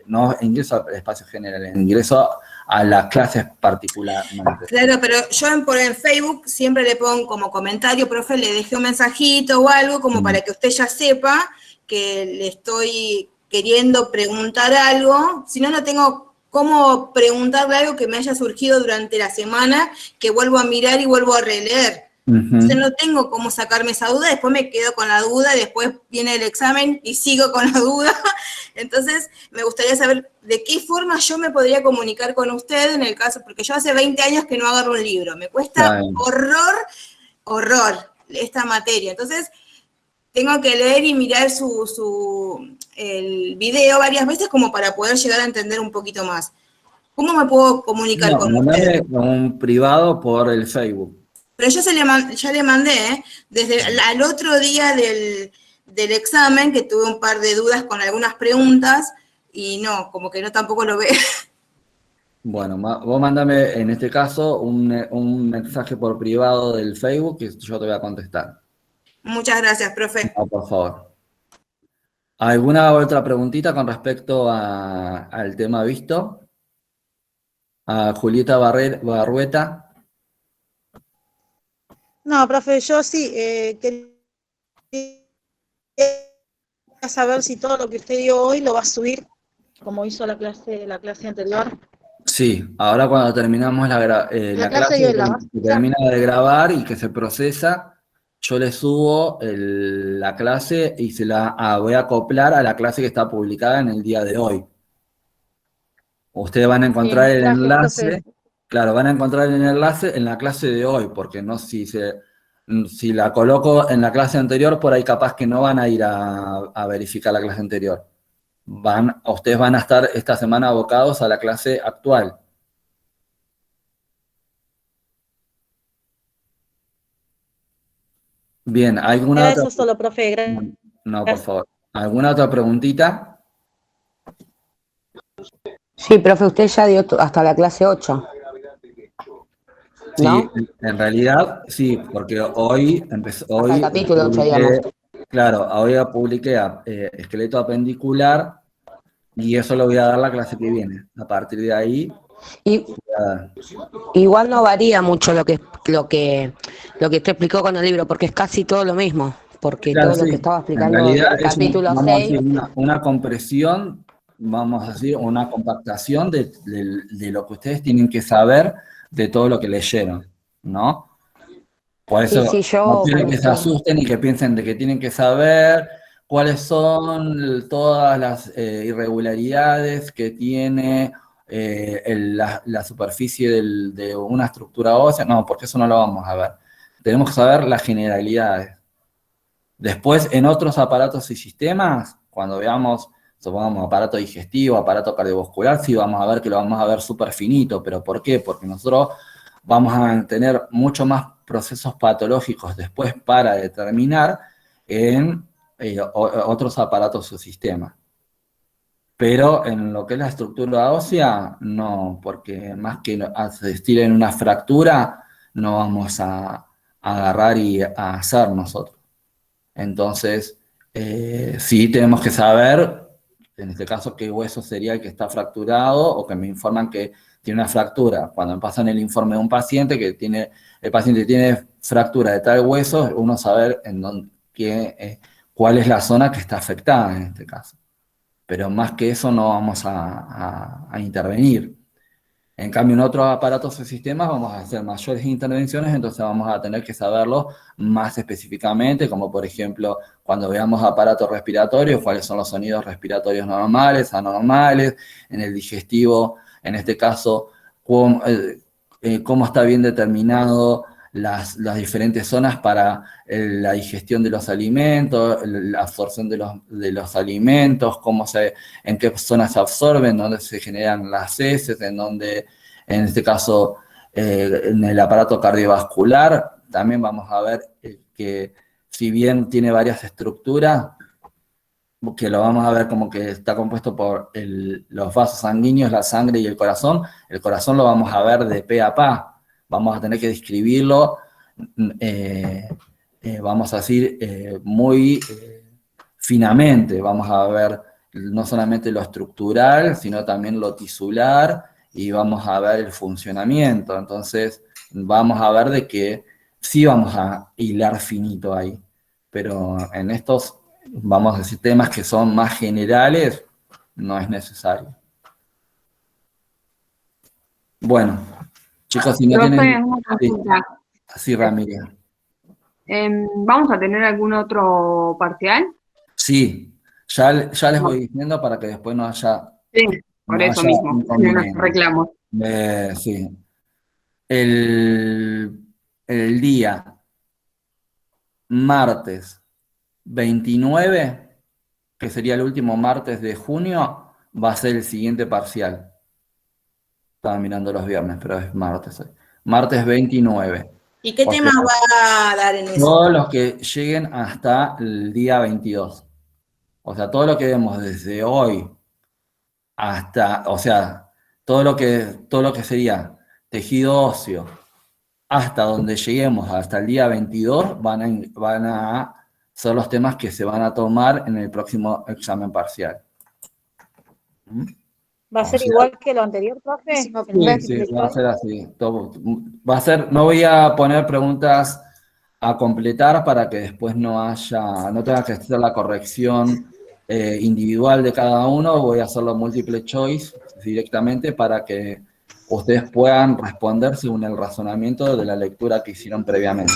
no ingreso al espacio general, ingreso a las clases particularmente. claro, pero yo en Facebook siempre le pongo como comentario, profe, le dejé un mensajito o algo como para que usted ya sepa que le estoy queriendo preguntar algo. Si no, no tengo cómo preguntarle algo que me haya surgido durante la semana, que vuelvo a mirar y vuelvo a releer. Entonces no tengo cómo sacarme esa duda, después me quedo con la duda, después viene el examen y sigo con la duda. Entonces me gustaría saber de qué forma yo me podría comunicar con usted en el caso, porque yo hace 20 años que no agarro un libro, me cuesta horror esta materia. Entonces tengo que leer y mirar el video varias veces como para poder llegar a entender un poquito más. ¿Cómo me puedo comunicar No, con usted? mandame un privado por el Facebook. Pero yo ya le mandé, ¿eh? Desde al otro día del examen, que tuve un par de dudas con algunas preguntas, y no, como que no tampoco lo ve. Bueno, vos mandame en este caso un mensaje por privado del Facebook que yo te voy a contestar. Muchas gracias, profe. No, por favor. ¿Alguna otra preguntita con respecto al tema visto? A Julieta Barrueta. No, profe, yo sí quería saber si todo lo que usted dio hoy lo va a subir, como hizo la clase anterior. Sí, ahora cuando terminamos la clase clase, de la que termina de grabar y que se procesa, yo le subo la clase y voy a acoplar a la clase que está publicada en el día de hoy. Ustedes van a encontrar Bien, el gracias, enlace, profe. claro, van a encontrar el enlace en la clase de hoy, porque no si la coloco en la clase anterior, por ahí capaz que no van a ir a verificar la clase anterior. Ustedes van a estar esta semana abocados a la clase actual. Bien, ¿alguna Era otra? eso solo, profe. No, por Gracias. favor. ¿Alguna otra preguntita? Sí, profe, usted ya dio hasta la clase 8, Sí, ¿no? en realidad sí, porque hoy Hasta el capítulo 8, digamos. claro, hoy publiqué esqueleto apendicular y eso lo voy a dar la clase que viene. A partir de ahí, Y ya, igual no varía mucho lo que usted explicó con el libro, porque es casi todo lo mismo, porque claro, todo lo que sí. estaba En explicando realidad del es capítulo vamos a decir, 6, una compresión, vamos a decir, una compactación de lo que ustedes tienen que saber de todo lo que leyeron, ¿no? Por sí, eso sí, no yo quiero cuando que se estuve. asusten y que piensen de que tienen que saber cuáles son todas las irregularidades que tiene la superficie de una estructura ósea. No, porque eso no lo vamos a ver. Tenemos que saber las generalidades. Después, en otros aparatos y sistemas, cuando veamos, supongamos, aparato digestivo, aparato cardiovascular, sí vamos a ver que lo vamos a ver súper finito. ¿Pero por qué? Porque nosotros vamos a tener mucho más procesos patológicos después para determinar en otros aparatos o sistemas. Pero en lo que es la estructura ósea, no, porque más que asistir en una fractura, no vamos a agarrar y a hacer nosotros. Entonces, sí tenemos que saber, en este caso, qué hueso sería el que está fracturado o que me informan que tiene una fractura. Cuando me pasan el informe de un paciente el paciente tiene fractura de tal hueso, uno saber cuál es la zona que está afectada en este caso. Pero más que eso no vamos a intervenir. En cambio, en otros aparatos o sistemas vamos a hacer mayores intervenciones, entonces vamos a tener que saberlo más específicamente, como por ejemplo, cuando veamos aparatos respiratorios, cuáles son los sonidos respiratorios normales, anormales, en el digestivo, en este caso, cómo está bien determinado las diferentes zonas para la digestión de los alimentos, la absorción de los alimentos, en qué zonas se absorben, dónde se generan las heces, en este caso, en el aparato cardiovascular, también vamos a ver que si bien tiene varias estructuras, que lo vamos a ver como que está compuesto por los vasos sanguíneos, la sangre y el corazón lo vamos a ver de pe a pa. Vamos a tener que describirlo, vamos a decir, muy finamente. Vamos a ver no solamente lo estructural, sino también lo tisular, y vamos a ver el funcionamiento. Entonces, vamos a ver de que sí vamos a hilar finito ahí. Pero en estos, vamos a decir, temas que son más generales, no es necesario. Bueno, chicos, si no Profe, tienen... una consulta. Sí, Ramírez. ¿Vamos a tener algún otro parcial? Sí, ya les voy diciendo para que después no haya... Sí, por no eso haya mismo, inconveniente. reclamo. Sí. El día martes 29, que sería el último martes de junio, va a ser el siguiente parcial. Estaba mirando los viernes, pero es martes hoy. Martes 29. ¿Y qué O tema sea, va a dar en eso? todos los que lleguen hasta el día 22. O sea, todo lo que vemos desde hoy hasta, o sea, todo lo que sería tejido óseo, hasta donde lleguemos, hasta el día 22, van a ser los temas que se van a tomar en el próximo examen parcial. ¿Va a ser igual que lo anterior, profe? Sí, va a ser así. Va a ser, no voy a poner preguntas a completar para que después no tenga que hacer la corrección individual de cada uno. Voy a hacerlo múltiple choice directamente para que ustedes puedan responder según el razonamiento de la lectura que hicieron previamente.